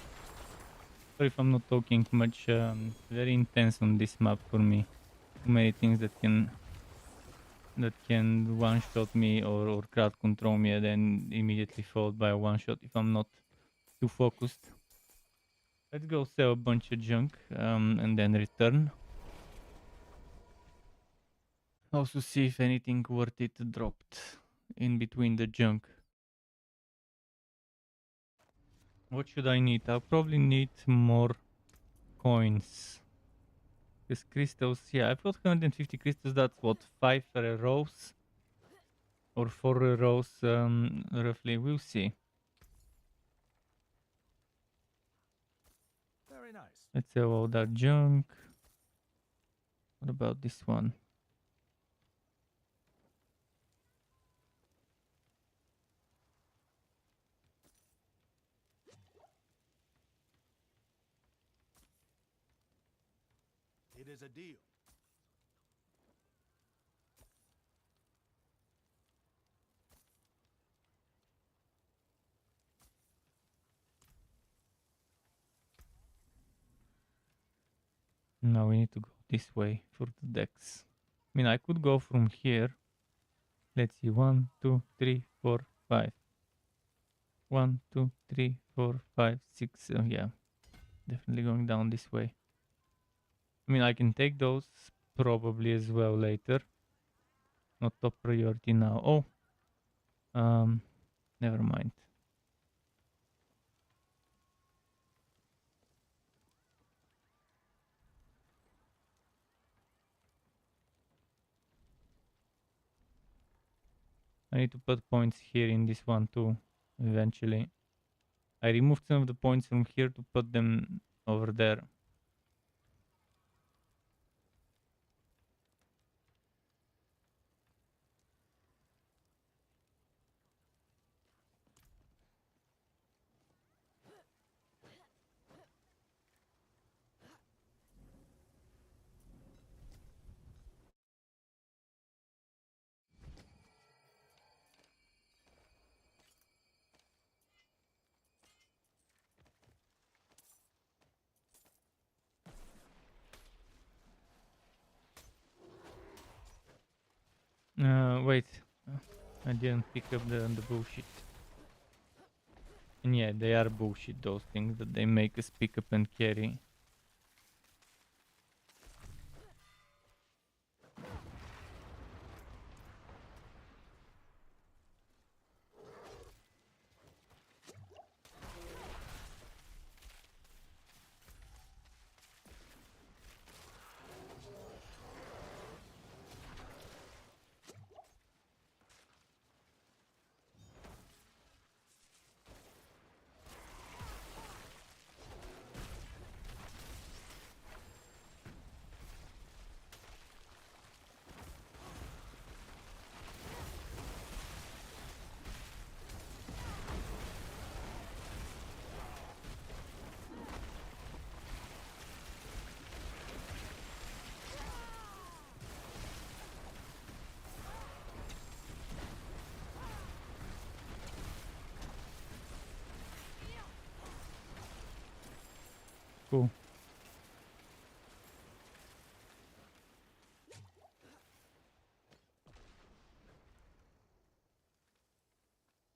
Sorry if I'm not talking much. Very intense on this map for me. Too many things that can one shot me or crowd control me and then immediately followed by a one shot if I'm not too focused. Let's go sell a bunch of junk and then return. Also see if anything worth it dropped in between the junk. What should I need? I'll probably need more coins. Because crystals, yeah, I've got 150 crystals, that's what, 5 rows? Or 4 rows, roughly, we'll see. Very nice. Let's sell all that junk. What about this one? It is a deal. Now we need to go this way for the decks. I mean, I could go from here. Let's see, 1, 2, 3, 4, 5. 1, 2, 3, 4, 5, 6. Yeah, definitely going down this way. I mean, I can take those probably as well later. Not top priority now. Oh, never mind. I need to put points here in this one too, eventually. I removed some of the points from here to put them over there. Wait. I didn't pick up the bullshit. And yeah, they are bullshit, those things that they make us pick up and carry. Cool.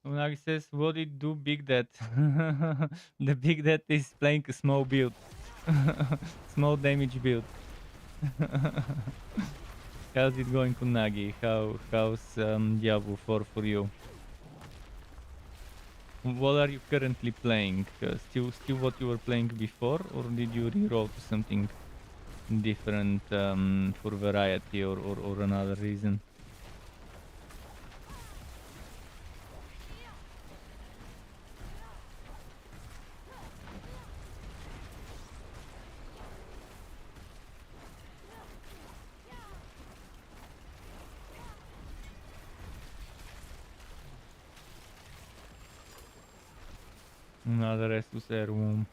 Unagi says, what did do Big Dad? The Big Dad is playing a small build. Small damage build. How's it going, Unagi? How's Diablo 4 for you? What are you currently playing? Still what you were playing before, or did you reroll to something different for variety or another reason? Another Estus Airworm.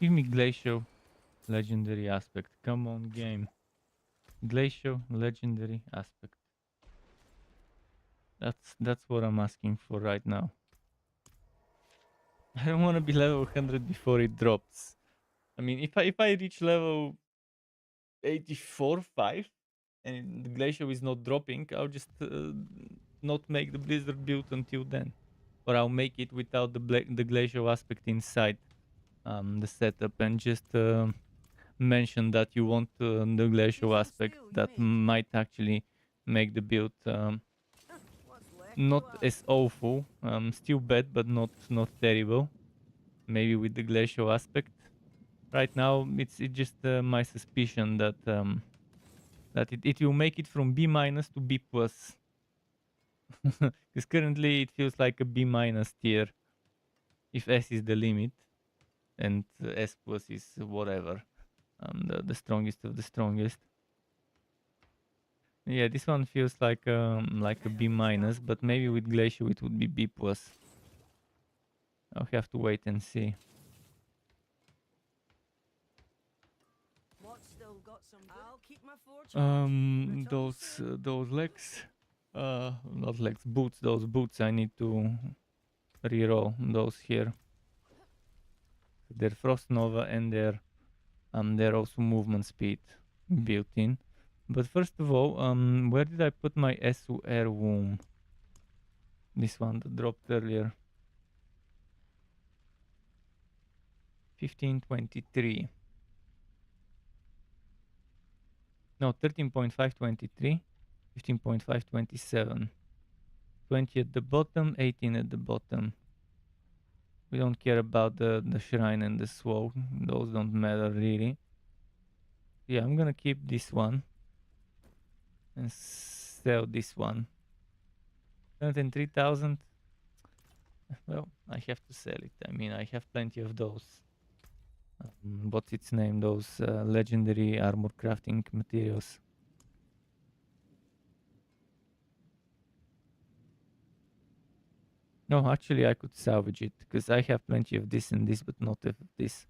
Give me Glacial Legendary Aspect. Come on, game. Glacial Legendary Aspect. That's what I'm asking for right now. I don't want to be level 100 before it drops. I mean, if I reach level 84, 5, and the Glacial is not dropping, I'll just not make the Blizzard build until then. Or I'll make it without the Glacial Aspect inside the setup, and just mention that you want the Glacial Aspect that might actually make the build not as awful, still bad, but not terrible. Maybe with the Glacial Aspect. Right now, it's just my suspicion that that it will make it from B minus to B plus. Because currently it feels like a B minus tier, if S is the limit, and S plus is whatever, the strongest of the strongest. Yeah, this one feels like a B minus, but maybe with Glacial it would be B plus. I'll have to wait and see. What's still got some I'll keep my fortune. Those legs, not legs, boots. Those boots I need to reroll. Those here. They're Frost Nova and they're also movement speed built in. But first of all, where did I put my SU Air Womb? This one that dropped earlier. 1523. No, 13.523. 15.527. 20 at the bottom, 18 at the bottom. We don't care about the shrine and the sword. Those don't matter really. Yeah, I'm gonna keep this one and sell this one. 103,000. Well, I have to sell it. I mean, I have plenty of those. What's its name? Those legendary armor crafting materials. No, actually, I could salvage it because I have plenty of this and this, but not of this.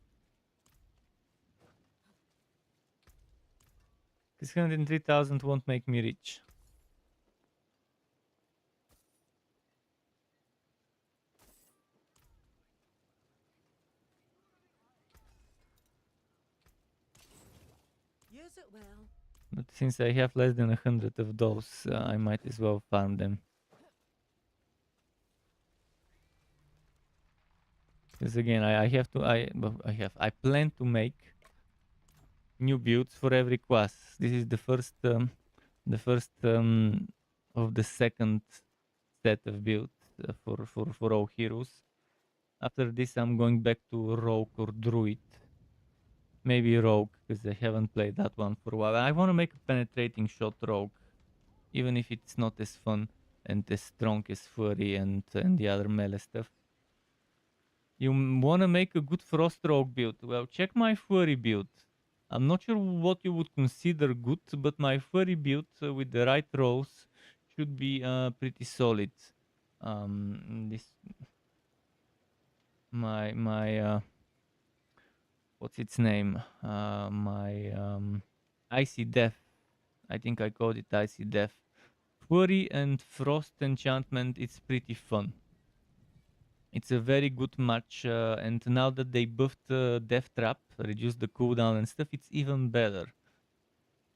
Because 103,000 won't make me rich. Use it well. But since I have less than 100 of those, I might as well farm them. Because again, I plan to make new builds for every class. This is the first of the second set of builds for all heroes. After this, I'm going back to Rogue or Druid. Maybe Rogue, because I haven't played that one for a while. I want to make a penetrating shot Rogue, even if it's not as fun and as strong as Fury and the other melee stuff. You want to make a good Frost Rogue build? Well, check my Fury build. I'm not sure what you would consider good, but my Fury build with the right rolls should be pretty solid. This my what's its name? My Icy Death. I think I called it Icy Death. Fury and Frost enchantment. It's pretty fun. It's a very good match, and now that they buffed Death Trap, reduced the cooldown and stuff, it's even better.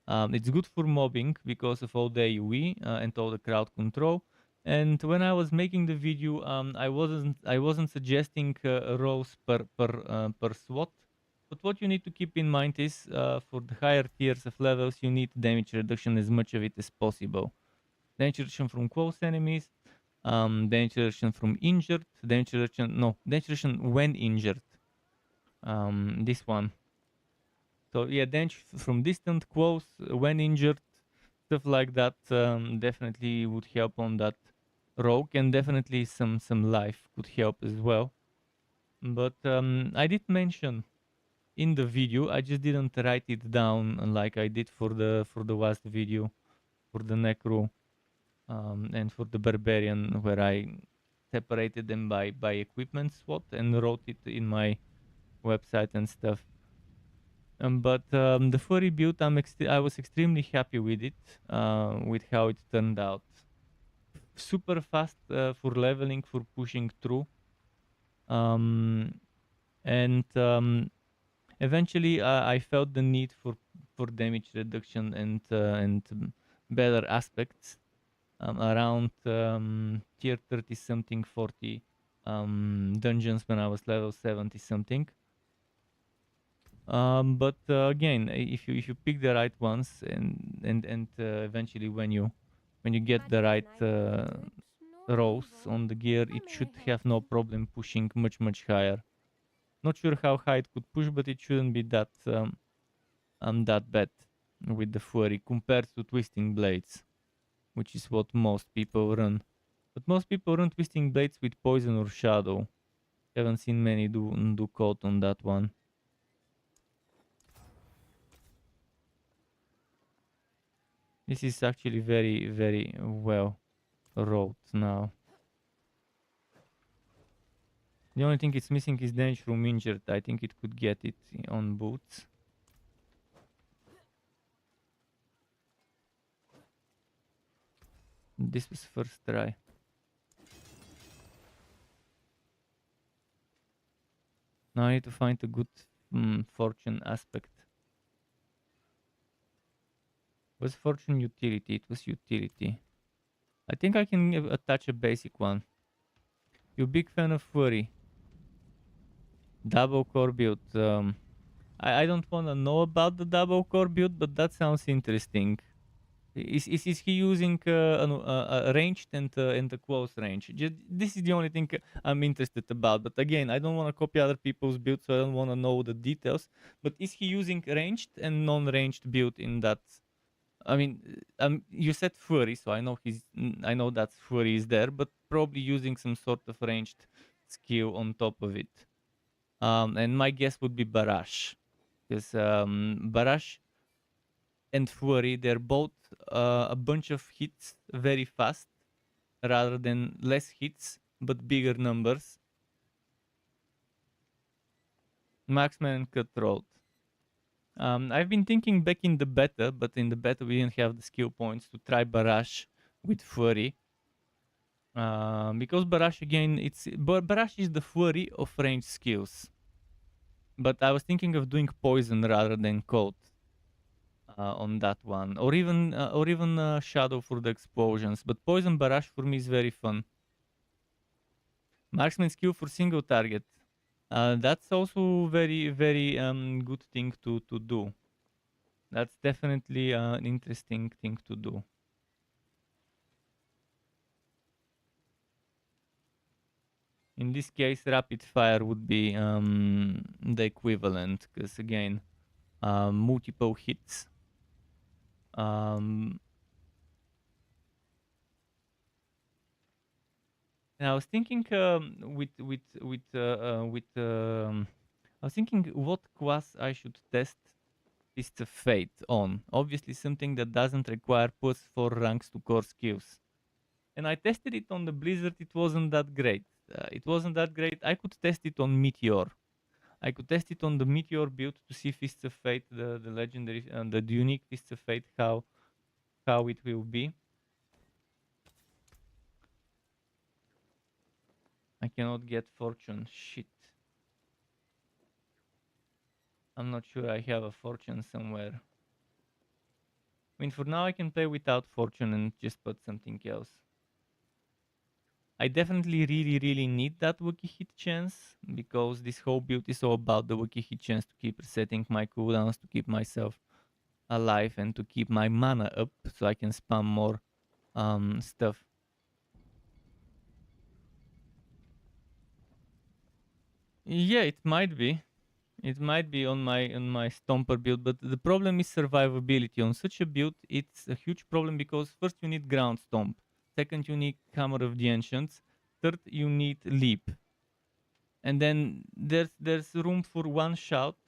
It's good for mobbing because of all the AoE and all the crowd control. And when I was making the video, I wasn't suggesting rolls per SWAT. But what you need to keep in mind is for the higher tiers of levels, you need damage reduction as much of it as possible. Damage reduction from close enemies, damage reduction from injured, damage reduction when injured. This one. So yeah, damage from distant, close, when injured, stuff like that definitely would help on that rogue, and definitely some life could help as well. But I did mention in the video, I just didn't write it down like I did for the last video, for the necro and for the barbarian, where I separated them by equipment SWOT and wrote it in my website and stuff. But the furry build, I was extremely happy with it, with how it turned out. Super fast for leveling, for pushing through, and eventually I felt the need for damage reduction and better aspects around tier 30 something 40 dungeons when I was level 70 something. But again, if you pick the right ones and eventually when you get the right rolls on the gear, it should have no problem pushing much higher. Not sure how high it could push, but it shouldn't be that that bad with the Fury compared to Twisting Blades, which is what most people run. But most people run Twisting Blades with Poison or Shadow. Haven't seen many do code on that one. This is actually very well wrote now. The only thing it's missing is damage from injured. I think it could get it on boots. This was first try. Now I need to find a good fortune aspect. Was fortune utility? It was utility. I think I can attach a basic one. You big fan of Fury? Double core build. I don't want to know about the double core build, but that sounds interesting. Is he using a ranged and a close range? This is the only thing I'm interested about. But again, I don't want to copy other people's builds, so I don't want to know the details. But is he using ranged and non-ranged build in that? I mean, you said Fury, so I know that Fury is there, but probably using some sort of ranged skill on top of it. And my guess would be Barrage, because Barrage and Fury, they're both a bunch of hits very fast, rather than less hits but bigger numbers. Marksman and Cutthroat. I've been thinking back in the beta, but in the beta we didn't have the skill points to try Barrage with Fury. Because Barrage again, Barrage is the Fury of ranged skills. But I was thinking of doing Poison rather than Cold on that one, or even Shadow for the explosions. But Poison Barrage for me is very fun. Marksman skill for single target. That's also very good thing to do. That's definitely an interesting thing to do. In this case, rapid fire would be the equivalent, because again, multiple hits. And I was thinking I was thinking what class I should test Fist of Fate on. Obviously, something that doesn't require +4 ranks to core skills. And I tested it on the Blizzard. It wasn't that great. I could test it on Meteor. I could test it on the Meteor build to see Fists of Fate, the legendary and the unique Fists of Fate, how it will be. I cannot get fortune. Shit. I'm not sure I have a fortune somewhere. I mean, for now I can play without fortune and just put something else. I definitely really need that wiki hit chance, because this whole build is all about the wiki hit chance to keep resetting my cooldowns, to keep myself alive, and to keep my mana up so I can spam more stuff. Yeah, it might be. It might be on my Stomper build, but the problem is survivability. On such a build, it's a huge problem because first you need Ground Stomp, second you need Hammer of the Ancients, third you need Leap, and then there's room for one shout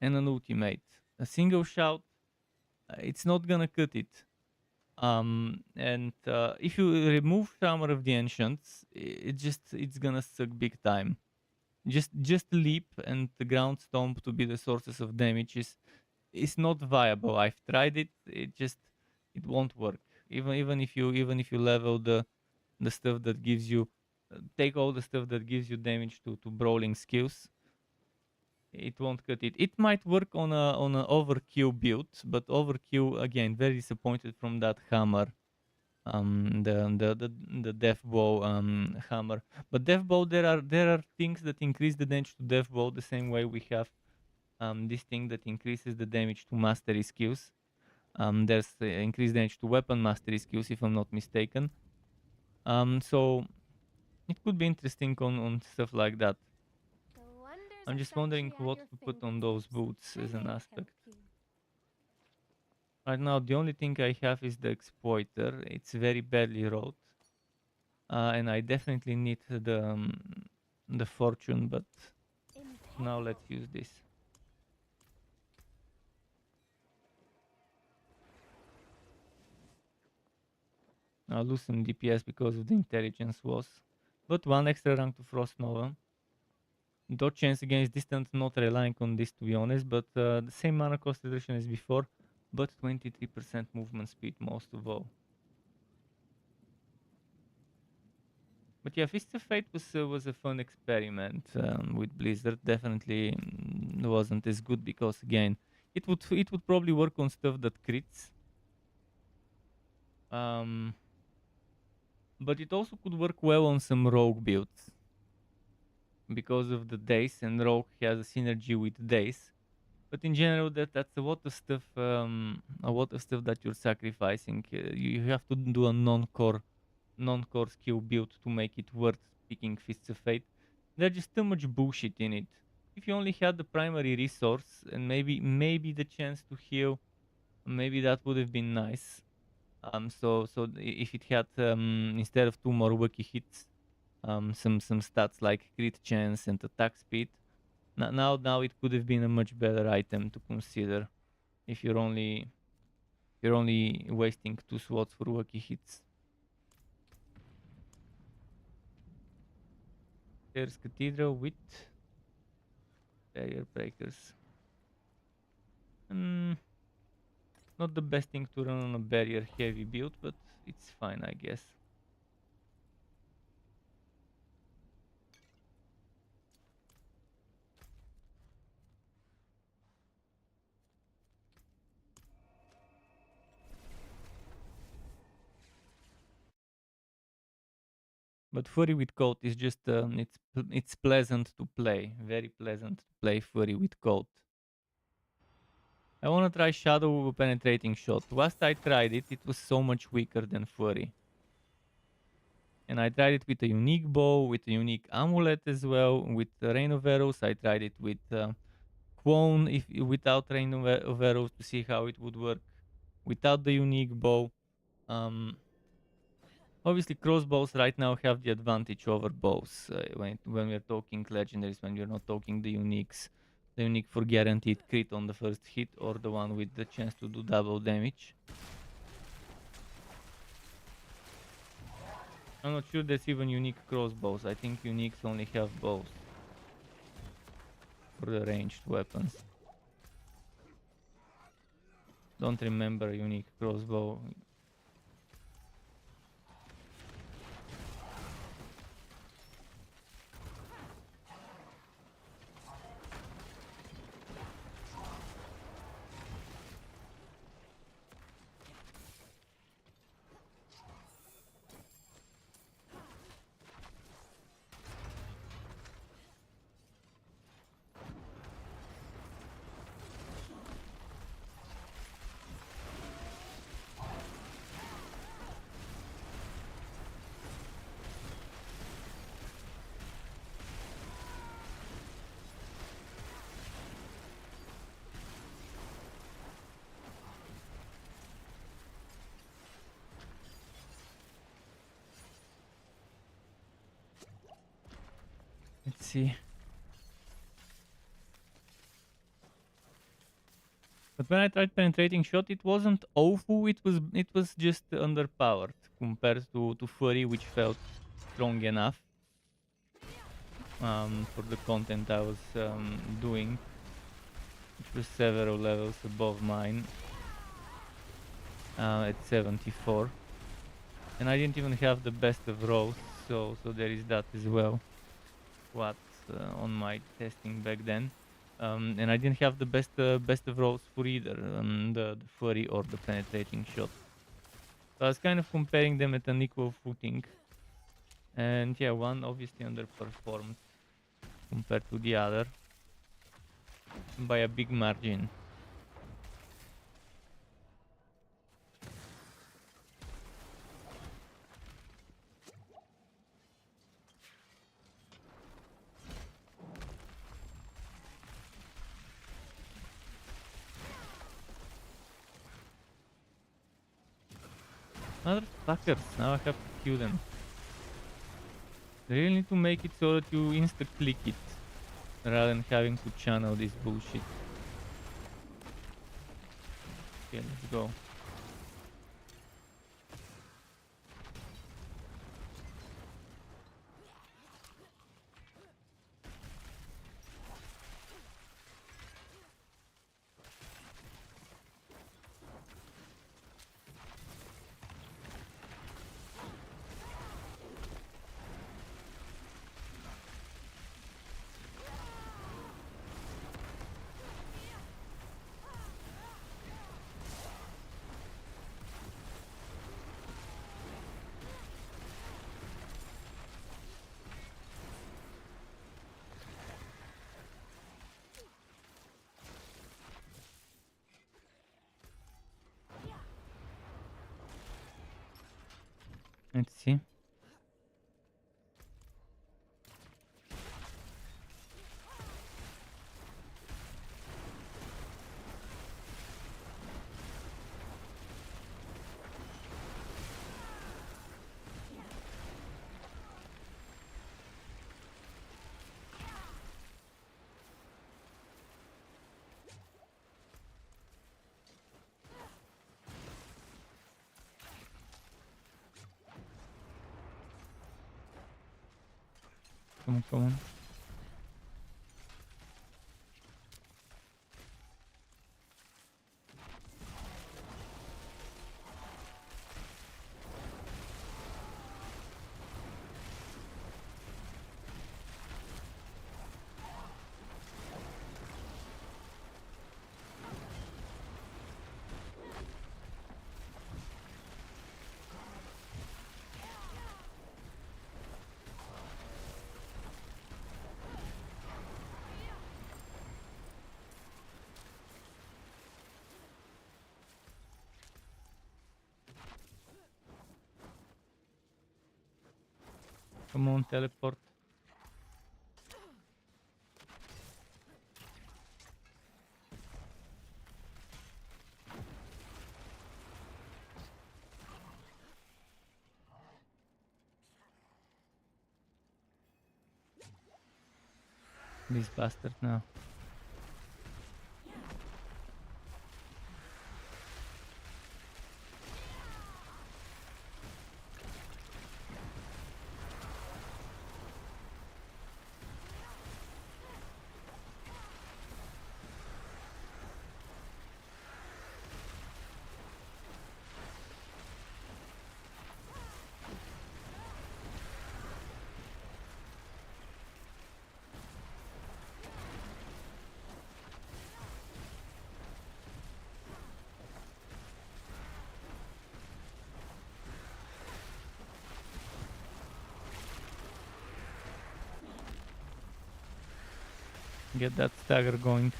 and an ultimate. A single shout, it's not gonna cut it. And if you remove Hammer of the Ancients, it's gonna suck big time. Just Leap and the Ground Stomp to be the sources of damage is not viable. I've tried it. It won't work. Even if you level the stuff that gives you take all the stuff that gives you damage to brawling skills, it won't cut it. It might work on a overkill build, but overkill again, very disappointed from that hammer. The death bow hammer. But death bow, there are things that increase the damage to death bow the same way we have this thing that increases the damage to mastery skills. There's increased damage to weapon mastery skills, if I'm not mistaken. So it could be interesting on stuff like that. The wonders I'm of just wondering Sanctuary at what your to put on those fingertips. boots I as an may aspect. help you. Right now, the only thing I have is the exploiter. It's very badly rolled, and I definitely need the fortune. But now Impeccable. let's use this. I'll lose some DPS because of the intelligence was, but one extra rank to Frost Nova. Dodge chance against distance, not relying on this to be honest, but the same mana cost reduction as before, but 23% movement speed most of all. But yeah, Fist of Fate was a fun experiment with Blizzard. Definitely wasn't as good because again, it would probably work on stuff that crits. But it also could work well on some rogue builds because of the days, and rogue has a synergy with days. But in general, that's a lot of stuff. A lot of stuff that you're sacrificing. You have to do a non-core skill build to make it worth picking Fists of Fate. There's just too much bullshit in it. If you only had the primary resource and maybe the chance to heal, maybe that would have been nice. So if it had instead of 2 more wiki hits, some stats like crit chance and attack speed. Now it could have been a much better item to consider if you're only wasting 2 slots for wiki hits. There's Cathedral with barrier breakers. Not the best thing to run on a barrier heavy build, but it's fine, I guess. But Fury with Coat is just it's pleasant to play, very pleasant to play Fury with Coat. I wanna try Shadow Penetrating Shot. Last I tried it, it was so much weaker than Fury. And I tried it with a unique bow, with a unique amulet as well, with Rain of Arrows. I tried it with Quone without Rain of Arrows to see how it would work without the unique bow. Obviously, crossbows right now have the advantage over bows when we're talking legendaries, when you're not talking the uniques. The unique for guaranteed crit on the first hit, or the one with the chance to do double damage. I'm not sure there's even unique crossbows. I think uniques only have bows for the ranged weapons. Don't remember a unique crossbow. see. But when I tried penetrating shot, it wasn't awful. It was just underpowered compared to Fury, which felt strong enough for the content I was doing, which was several levels above mine at 74, and I didn't even have the best of rolls, so there is that as well. What on my testing back then. And I didn't have the best of rolls for either the Fury or the penetrating shot. So I was kind of comparing them at an equal footing. And yeah, one obviously underperformed compared to the other by a big margin. Motherfuckers, now I have to kill them. They really need to make it so that you insta-click it, rather than having to channel this bullshit. Okay, let's go. Let's see. Come on, come on. Come on, teleport. This bastard now. Get that stagger going.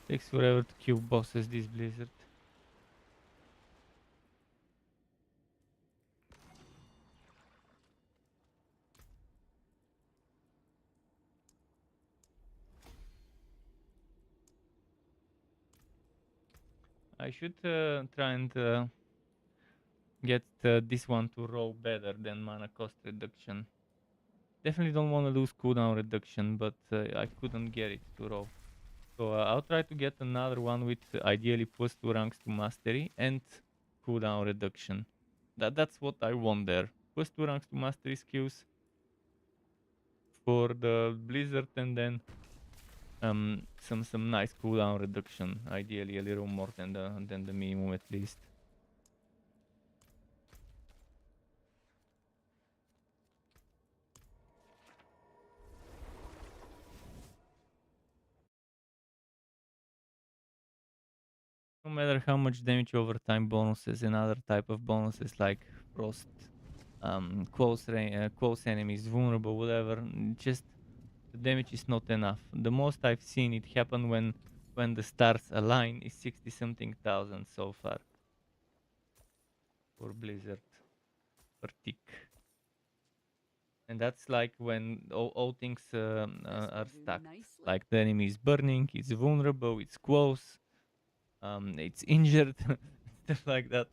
Takes forever to kill bosses, this blizzard. I should try and get this one to roll better than mana cost reduction. Definitely don't want to lose cooldown reduction, but I couldn't get it to roll. So I'll try to get another one with ideally plus 2 ranks to mastery and cooldown reduction. That's what I want there. Plus 2 ranks to mastery skills for the blizzard, and then some nice cooldown reduction. Ideally a little more than the minimum at least. No matter how much damage over time bonuses and other type of bonuses like frost, close enemies, vulnerable, whatever, just the damage is not enough. The most I've seen it happen when the stars align is 60 something thousand so far for blizzard per tick. And that's like when all things are stuck. Like the enemy is burning, it's vulnerable, it's close, it's injured, stuff like that.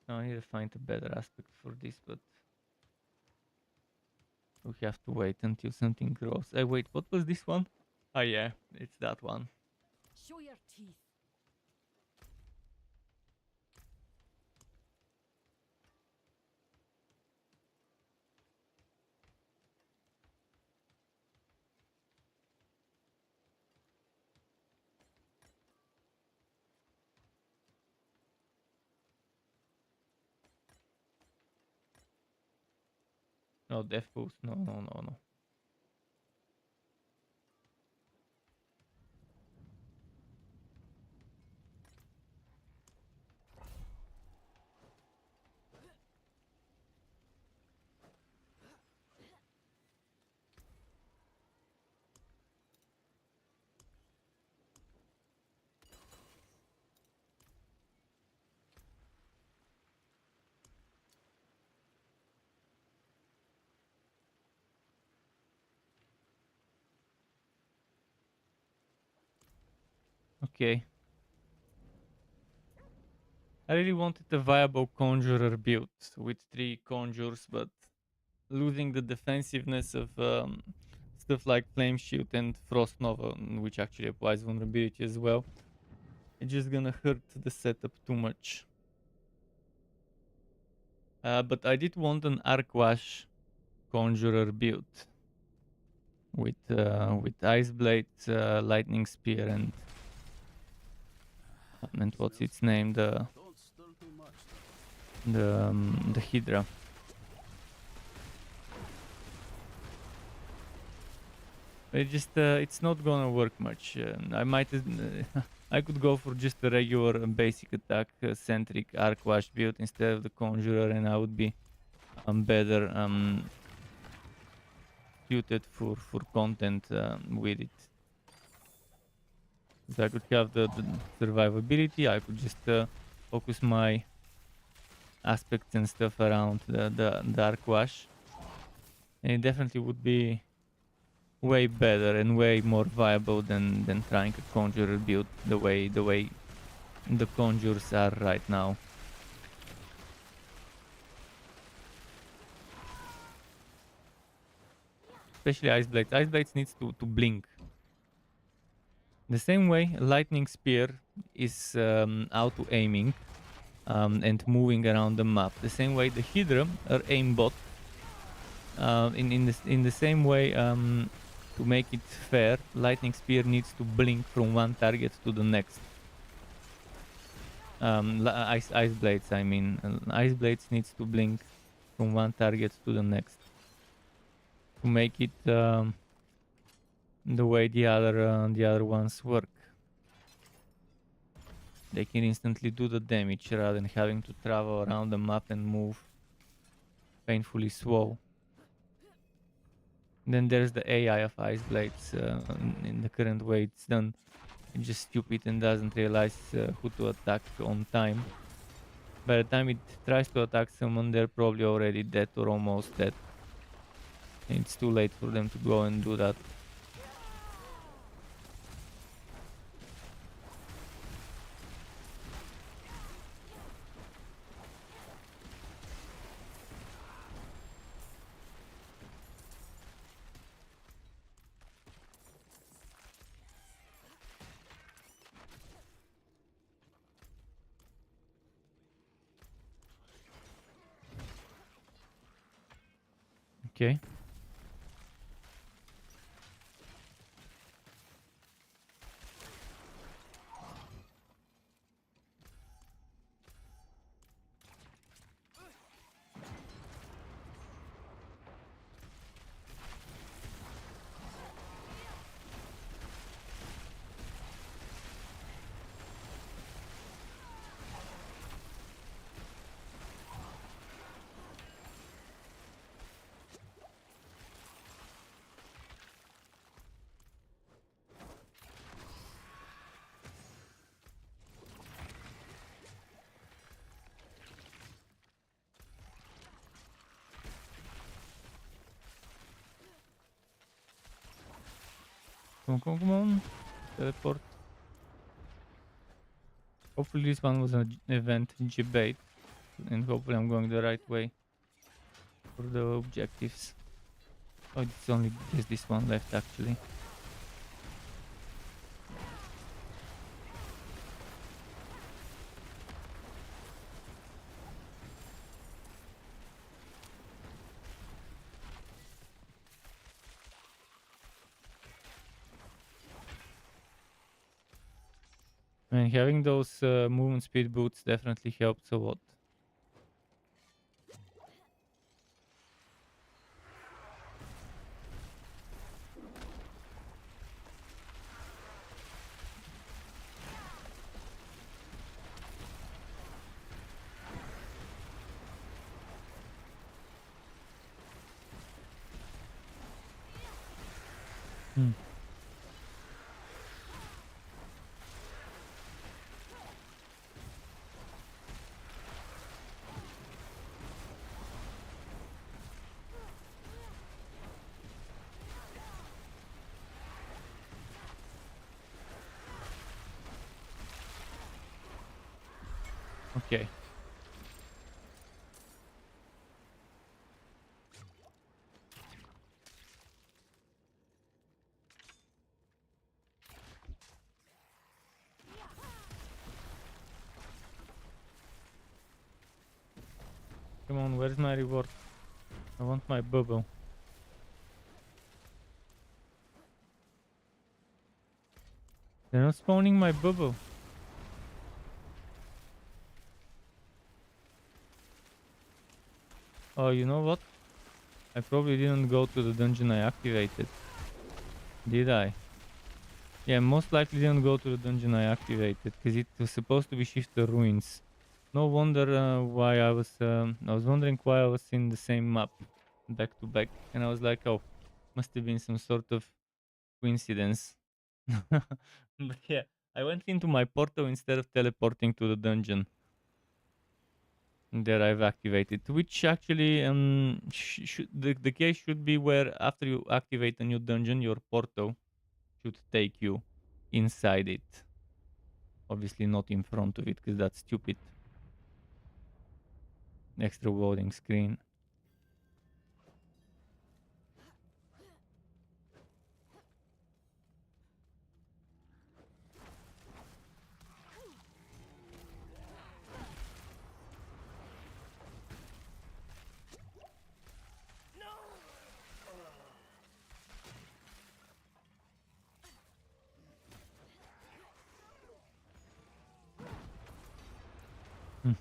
Now I need to find a better aspect for this, but we have to wait until something grows. Wait, what was this one? Oh yeah, it's that one. Show your teeth. No, death boost. No, no, no, no. Okay. I really wanted a viable conjurer build with 3 conjures, but losing the defensiveness of stuff like Flame Shield and Frost Nova, which actually applies vulnerability as well, it's just gonna hurt the setup too much. But I did want an Arcwash conjurer build with Ice Blade, Lightning Spear, and what's its name, the Hydra. It just it's not gonna work much. I might I could go for just a regular basic attack centric Arcwash build instead of the Conjurer, and I would be better suited for content with it. So I could have the survivability. I could just focus my aspects and stuff around the Arcwash, and it definitely would be way better and way more viable than trying a conjurer build the way the conjures are right now. Especially Ice Blades. Ice Blades needs to blink. The same way Lightning Spear is auto-aiming and moving around the map. The same way the Hydra are aimbot. In the same way, to make it fair, Lightning Spear needs to blink from one target to the next. Ice Blades, I mean. Ice Blades needs to blink from one target to the next. To make it the way the other ones work. They can instantly do the damage rather than having to travel around the map and move painfully slow. Then there's the AI of Ice Blades in the current way it's done. It's just stupid and doesn't realize who to attack on time. By the time it tries to attack someone, they're probably already dead or almost dead. And it's too late for them to go and do that. Okay. Come on. Teleport. Hopefully this one was an event debate. And hopefully I'm going the right way for the objectives. Oh, it's only just this one left actually. And having those movement speed boots definitely helps a lot. Hmm. Okay. Come on, where's my reward? I want my bubble. They're not spawning my bubble. Oh, you know what? I probably didn't go to the dungeon I activated. Did I? Yeah, most likely didn't go to the dungeon I activated because it was supposed to be Shifter Ruins. No wonder why I was wondering why I was in the same map back to back, and I was like, oh, must have been some sort of coincidence. But yeah, I went into my portal instead of teleporting to the dungeon that I've activated, which actually the case should be where after you activate a new dungeon, your portal should take you inside it. Obviously not in front of it, because that's stupid. Extra loading screen. Hmm.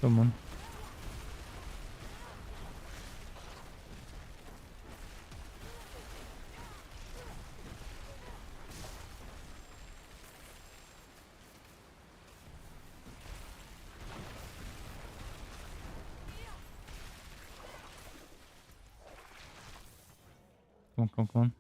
Come on. Come on, come on, come on.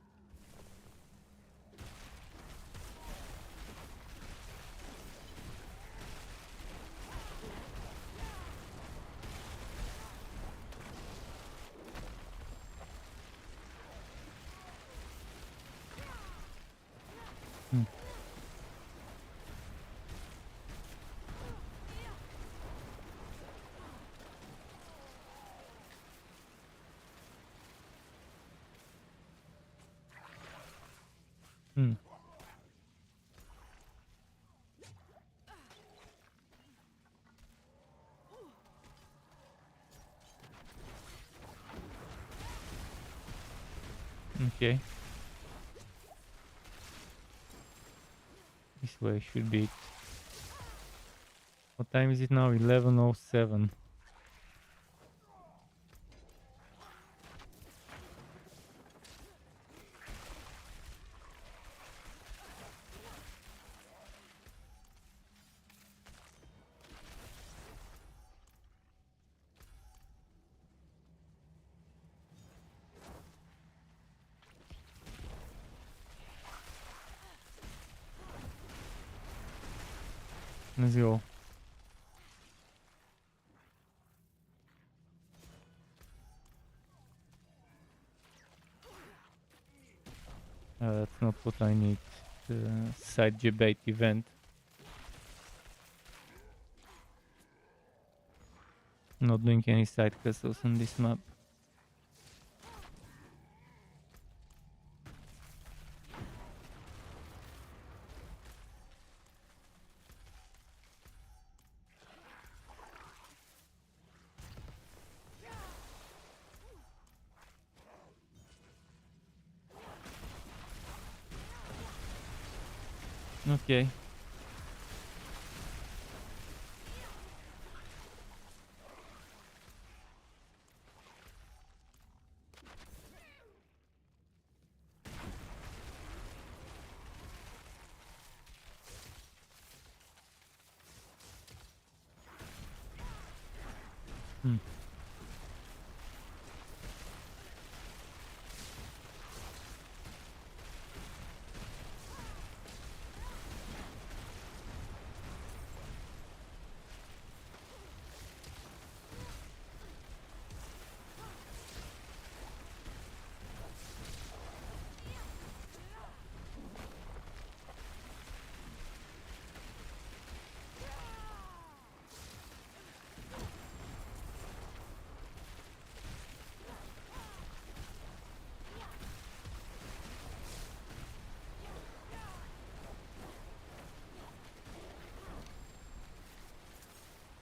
Hmm. Hmm. Okay. This way should be it. What time is it now? 11:07. Let's go. That's not what I need. Side debate event. Not doing any side castles on this map. Okay. Hmm.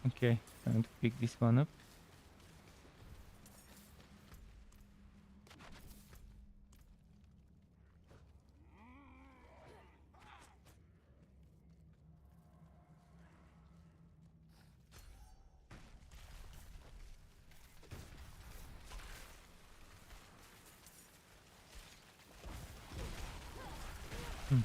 Okay, time to pick this one up. Hmm.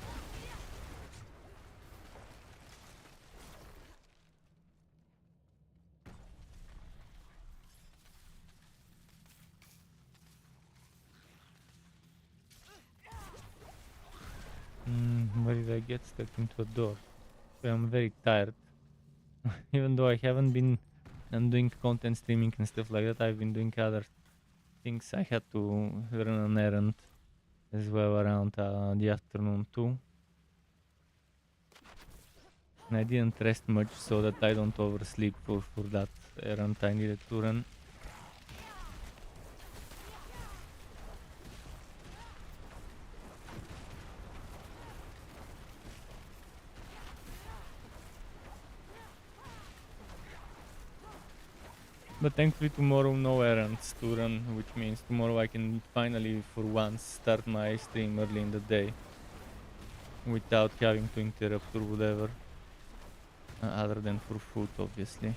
Where did I get stuck into a door? I'm very tired. Even though I haven't been doing content streaming and stuff like that, I've been doing other things. I had to run an errand as well around the afternoon too. And I didn't rest much so that I don't oversleep for that errand I needed to run. But thankfully tomorrow no errands to run, which means tomorrow I can finally for once start my stream early in the day without having to interrupt or whatever, other than for food obviously.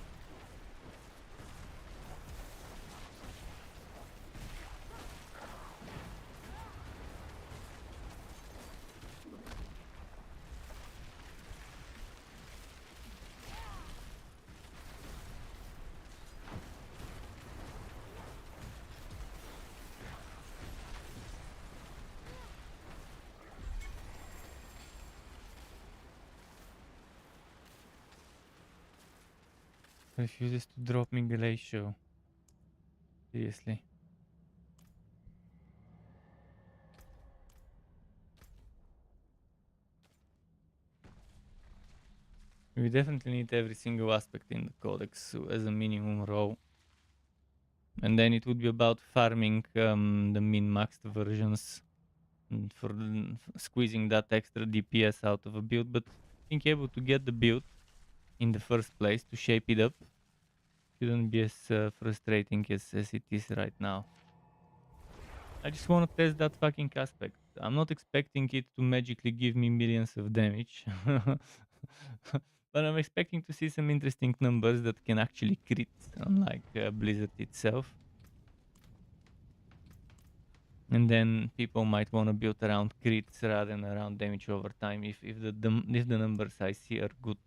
Refuses to drop me Glacial. Seriously. We definitely need every single aspect in the codex as a minimum row. And then it would be about farming the min-maxed versions for squeezing that extra DPS out of a build. But being able to get the build in the first place to shape it up shouldn't be as frustrating as it is right now. I just want to test that fucking aspect. I'm not expecting it to magically give me millions of damage. But I'm expecting to see some interesting numbers that can actually crit, unlike Blizzard itself. And then people might want to build around crits rather than around damage over time if the numbers I see are good.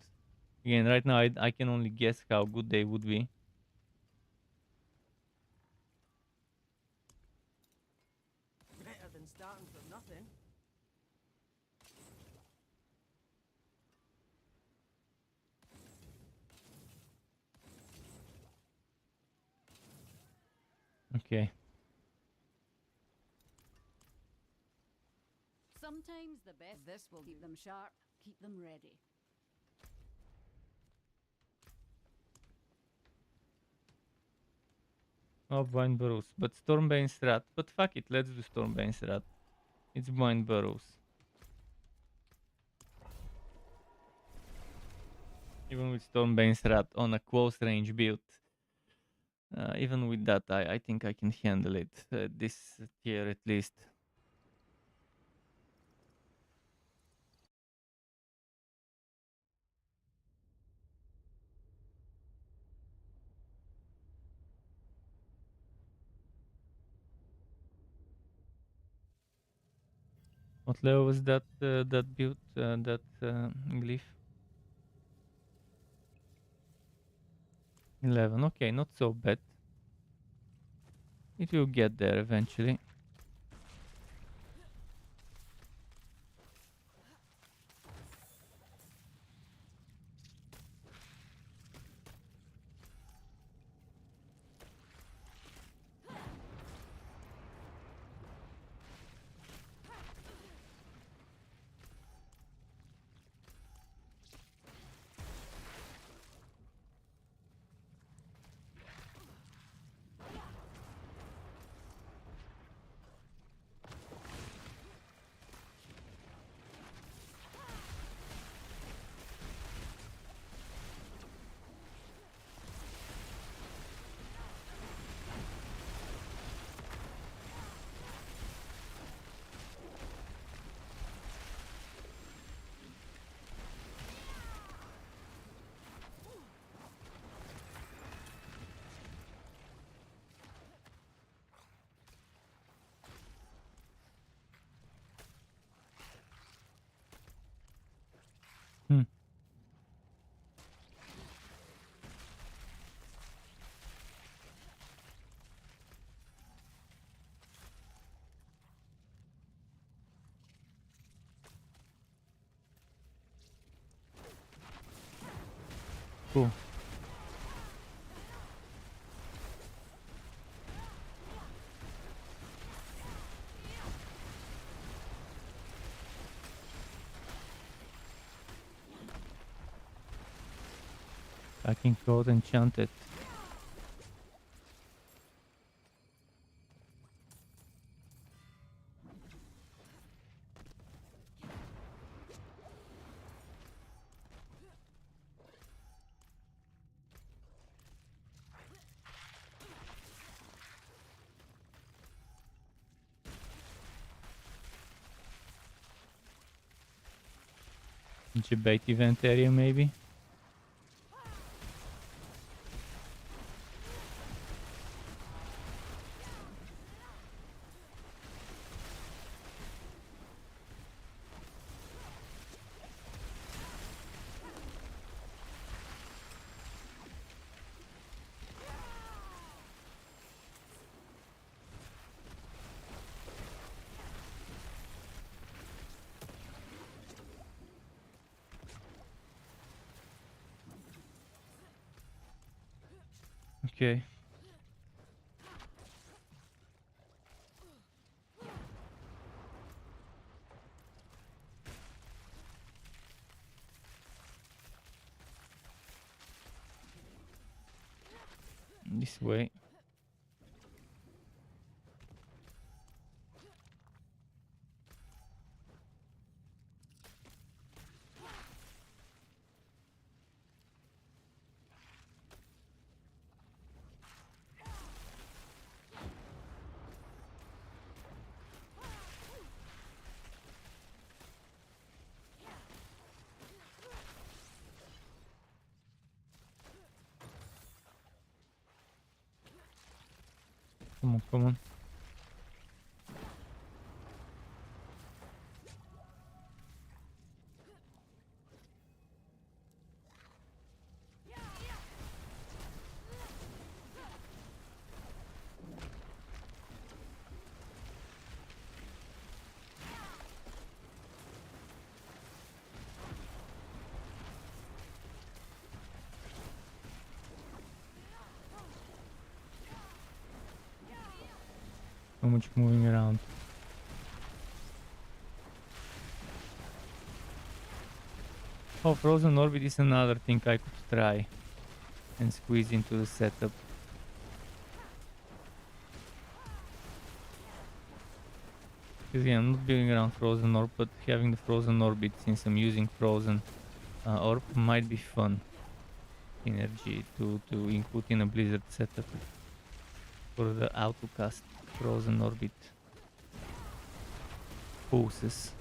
Again, right now I can only guess how good they would be. Better than starting from nothing. Okay. Sometimes the best this will keep them sharp, keep them ready. Oh, Blind Burrows. But Stormbane's Rat. But fuck it, let's do Stormbane's Rat. It's Blind Burrows. Even with Stormbane's Rat on a close range build. Even with that, I think I can handle it. This tier at least. What level was that that build, that glyph? 11. Okay, not so bad. It will get there eventually. Hmm. Cool. Fucking code enchanted. Debate event area maybe. Okay. This way. Come on, come on. So much moving around. Oh, Frozen Orbit is another thing I could try and squeeze into the setup. Because yeah, I'm not building around Frozen Orb, but having the Frozen Orbit, since I'm using Frozen Orb, might be fun synergy to include in a Blizzard setup for the autocast Frozen Orbit poses.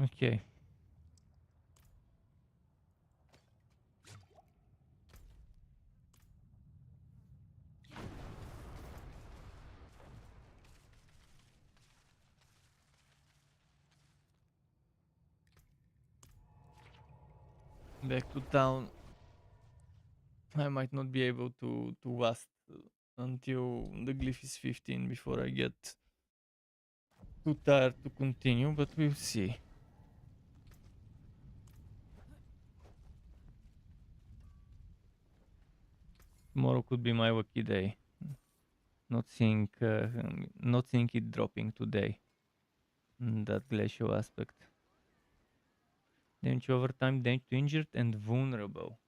Okay. Back to town. I might not be able to last until the Glyph is 15 before I get too tired to continue, but we'll see. Tomorrow could be my lucky day. Not seeing it dropping today. That glacial aspect. Damage over time, damage to injured and vulnerable.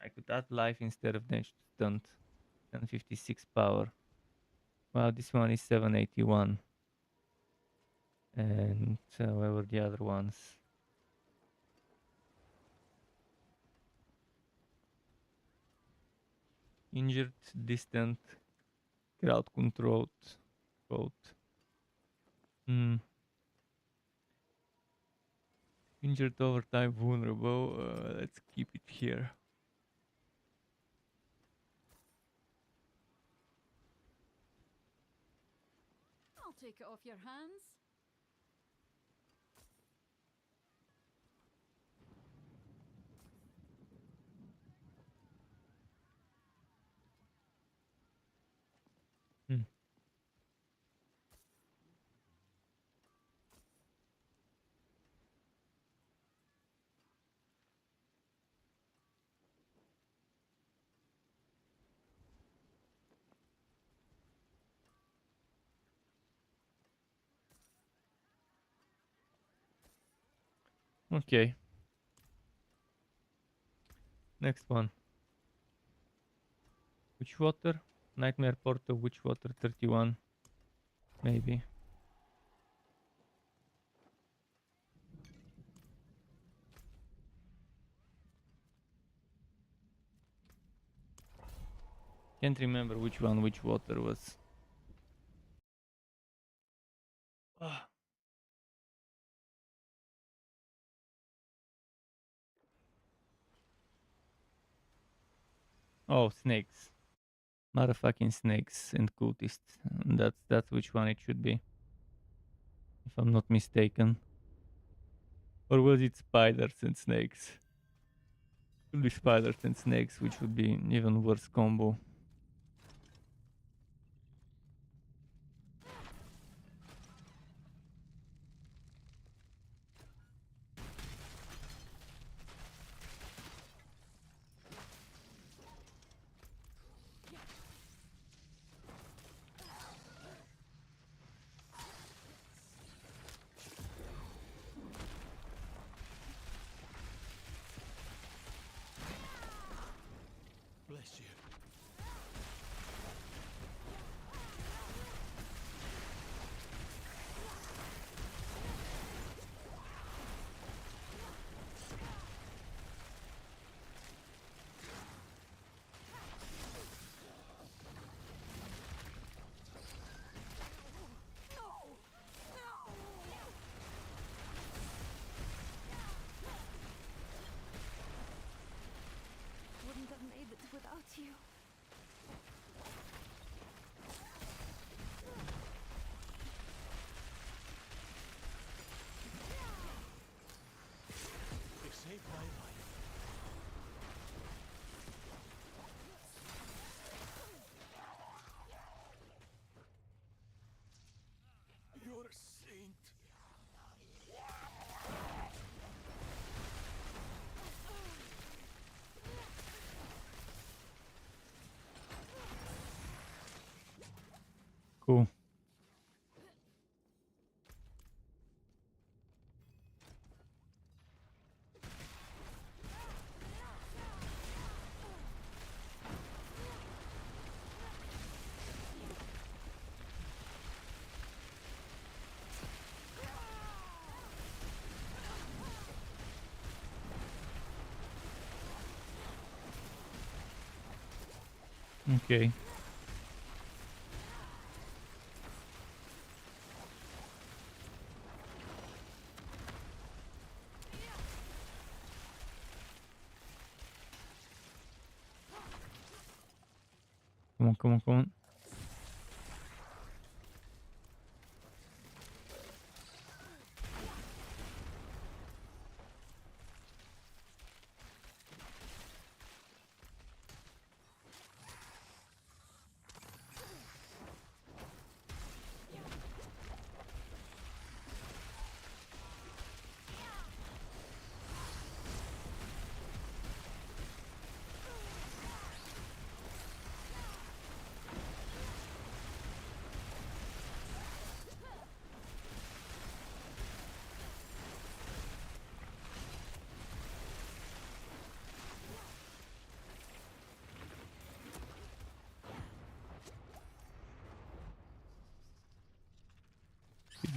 I could add life instead of damage to stunned. 1056 power. Wow, this one is 781. And where were the other ones? Injured, distant, crowd controlled, both. Injured over time, vulnerable. Let's keep it here. I'll take it off your hands. Hmm. Okay. Next one. Witchwater. Nightmare Portal, Witchwater 31. Maybe. Can't remember which one Witchwater was. Ah. Oh, snakes. Motherfucking snakes and cultists. That's which one it should be, if I'm not mistaken. Or was it spiders and snakes? Could be spiders and snakes, which would be an even worse combo. Bless you. Wouldn't have made it without you. You saved my life. You're a saint. Cool. Okay. Come on, come on, come on.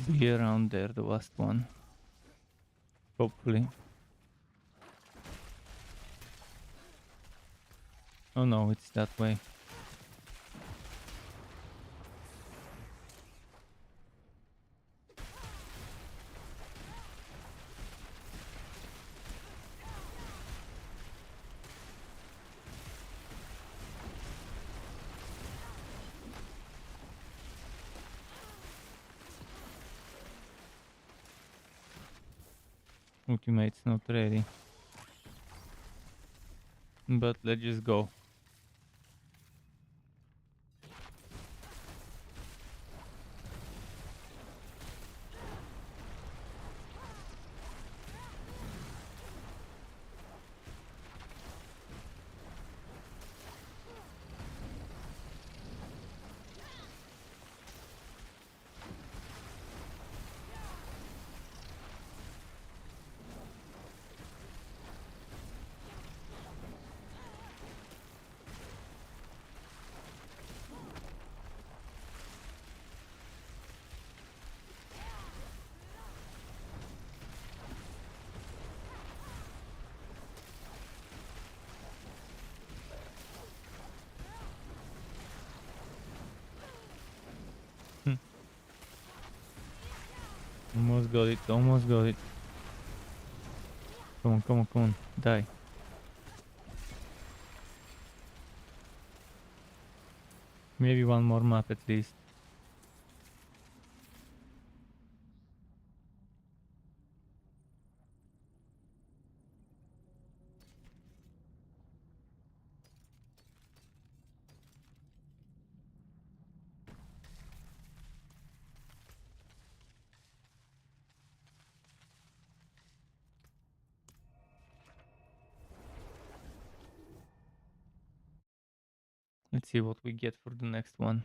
Should be around there, the last one. Hopefully. Oh no, it's that way. Ultimate's not ready. But let's just go. Almost got it, almost got it. Come on, come on, come on, die. Maybe one more map at least. Let's see what we get for the next one.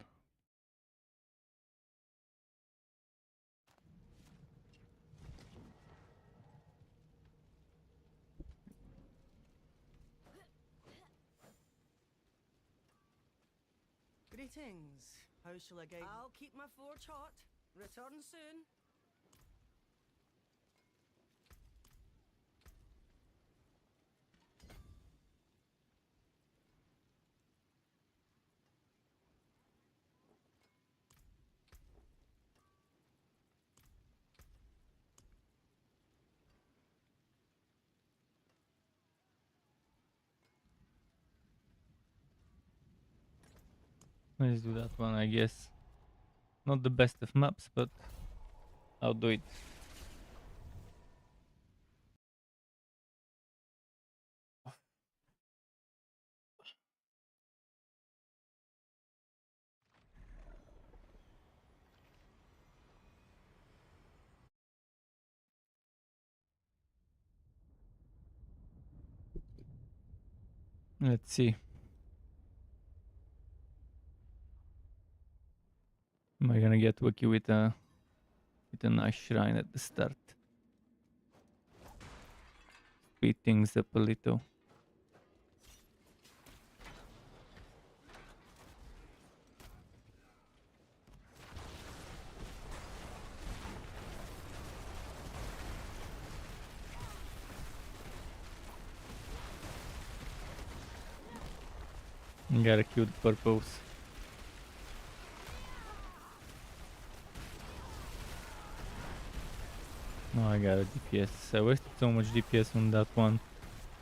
Greetings. How shall I guide? I'll keep my forge hot. Return soon. Let's do that one, I guess. Not the best of maps, but I'll do it. Let's see. Am I gonna get lucky with a nice shrine at the start? Speed things up a little. Gotta kill the purples. Oh, I got a DPS. I wasted so much DPS on that one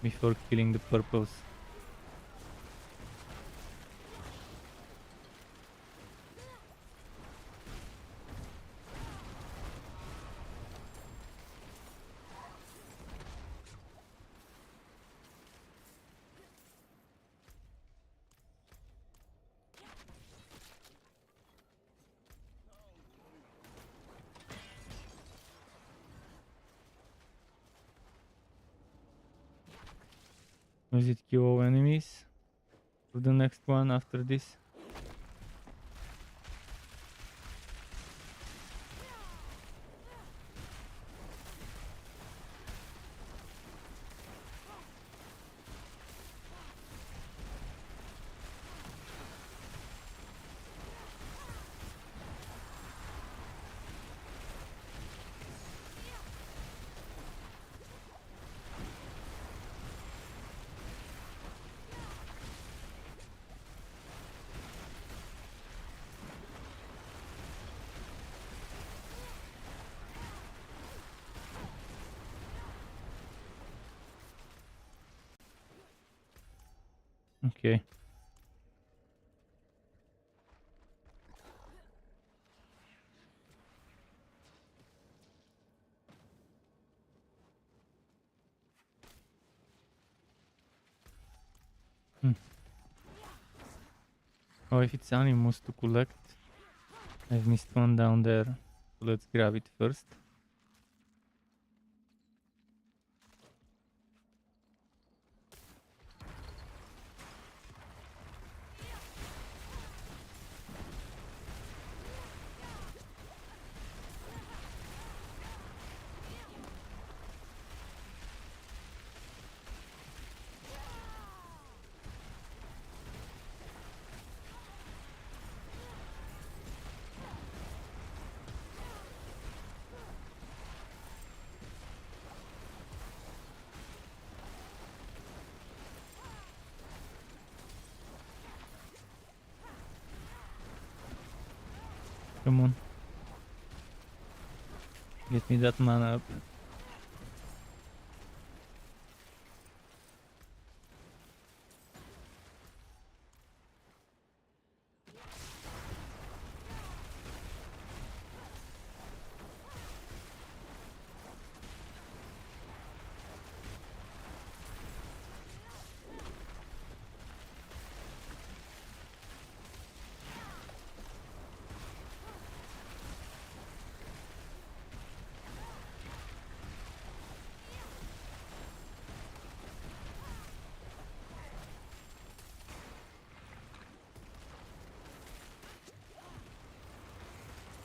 before killing the purples. Was it kill all enemies for the next one after this? Okay. Oh, if it's animals to collect, I've missed one down there. So let's grab it first. Come on. Get me that mana up.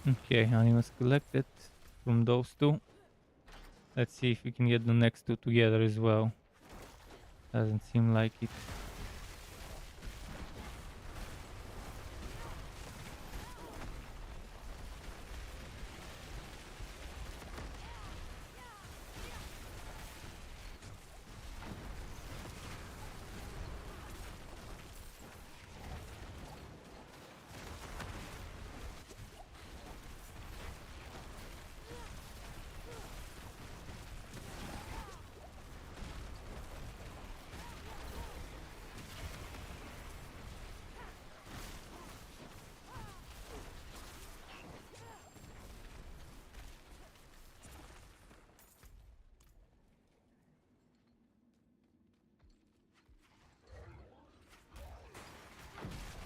Okay, animals collected from those two. Let's see if we can get the next two together as well. Doesn't seem like it.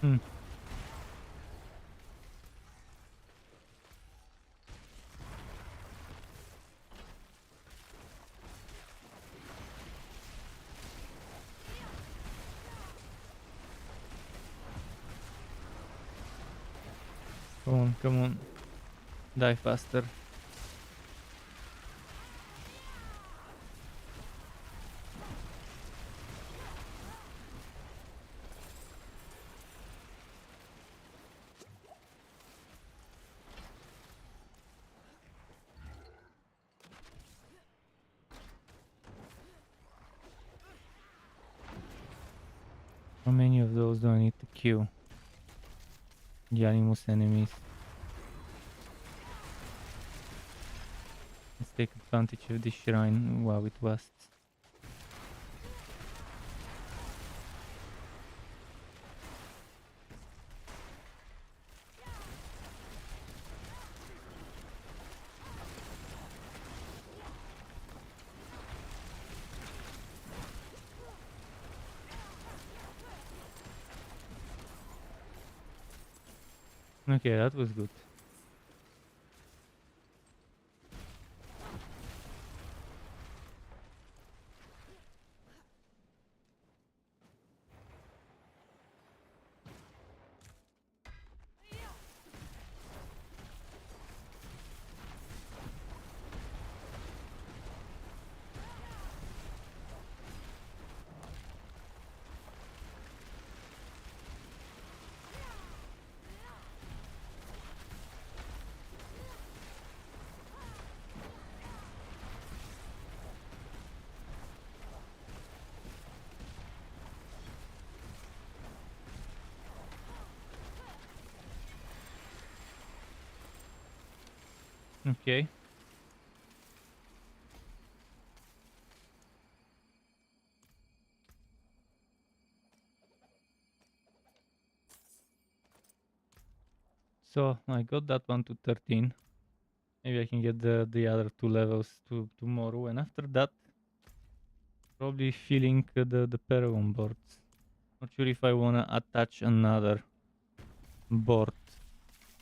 Hmm. Come on, come on. Die faster. How many of those do I need to kill? The animus enemies. Let's take advantage of this shrine while it lasts. Okay, that was good. Okay. So I got that one to 13. Maybe I can get the other two levels to tomorrow, and after that, probably filling the Paragon boards. Not sure if I wanna attach another board.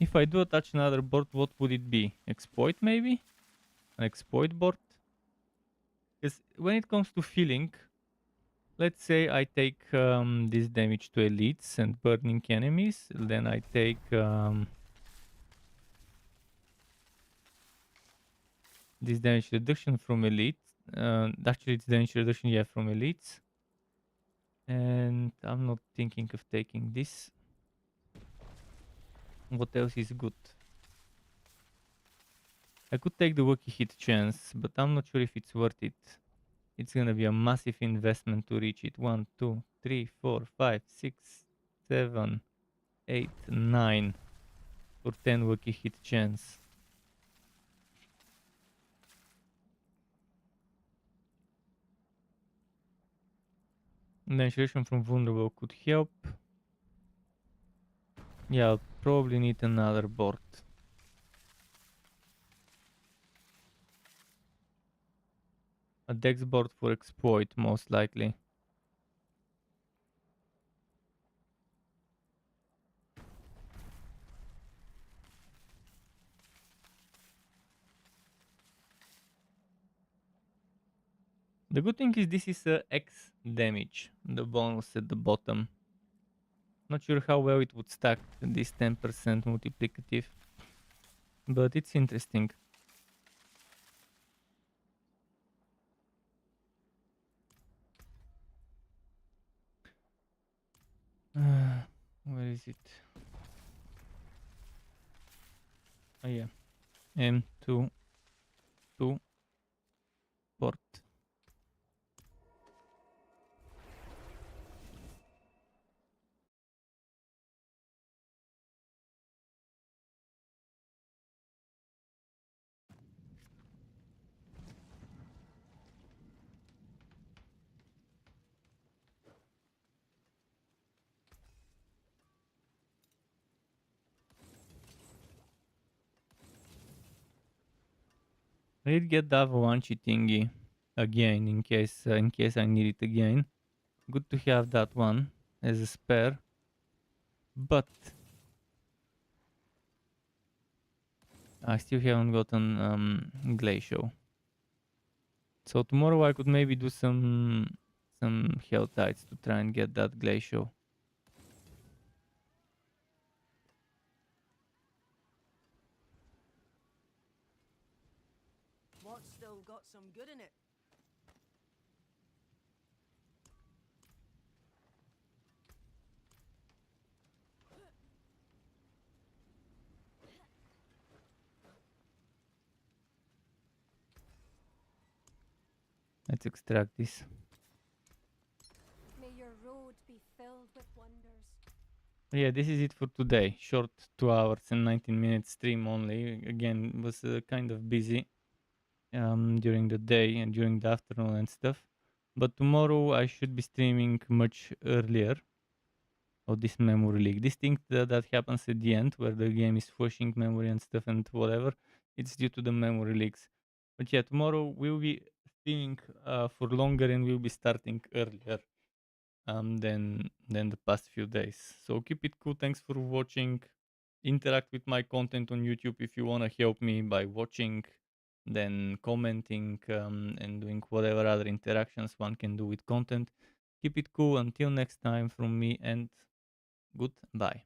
If I do attach another board, what would it be? Exploit maybe? An exploit board? Because when it comes to filling, let's say I take this damage to elites and burning enemies, then I take this damage reduction from elites. Actually, it's damage reduction, yeah, from elites. And I'm not thinking of taking this. What else is good? I could take the Wacky Hit chance, but I'm not sure if it's worth it. It's gonna be a massive investment to reach it. 1, 2, 3, 4, 5, 6, 7, 8, 9 for 10 Wacky Hit chance. Demonstration from vulnerable could help. Yeah, I'll probably need another board. A dex board for exploit, most likely. The good thing is this is X damage, the bonus at the bottom. Not sure how well it would stack this 10% multiplicative. but it's interesting. Where is it? Oh yeah, M2 to port. I did get the avalanche thingy again in case I need it again. Good to have that one as a spare, but I still haven't gotten glacial. So tomorrow I could maybe do some hell tides to try and get that glacial. What's still got some good in it? Let's extract this. May your road be filled with wonders. Yeah, this is it for today. Short 2 hours and 19 minutes stream only. Again, was kind of busy during the day and during the afternoon and stuff. But tomorrow I should be streaming much earlier of this memory leak. This thing that happens at the end where the game is flushing memory and stuff and whatever, it's due to the memory leaks. But yeah, tomorrow we'll be streaming for longer and we'll be starting earlier than the past few days. So keep it cool. Thanks for watching. Interact with my content on YouTube if you want to help me by watching, then commenting, and doing whatever other interactions one can do with content. Keep it cool. Until next time from me, and goodbye.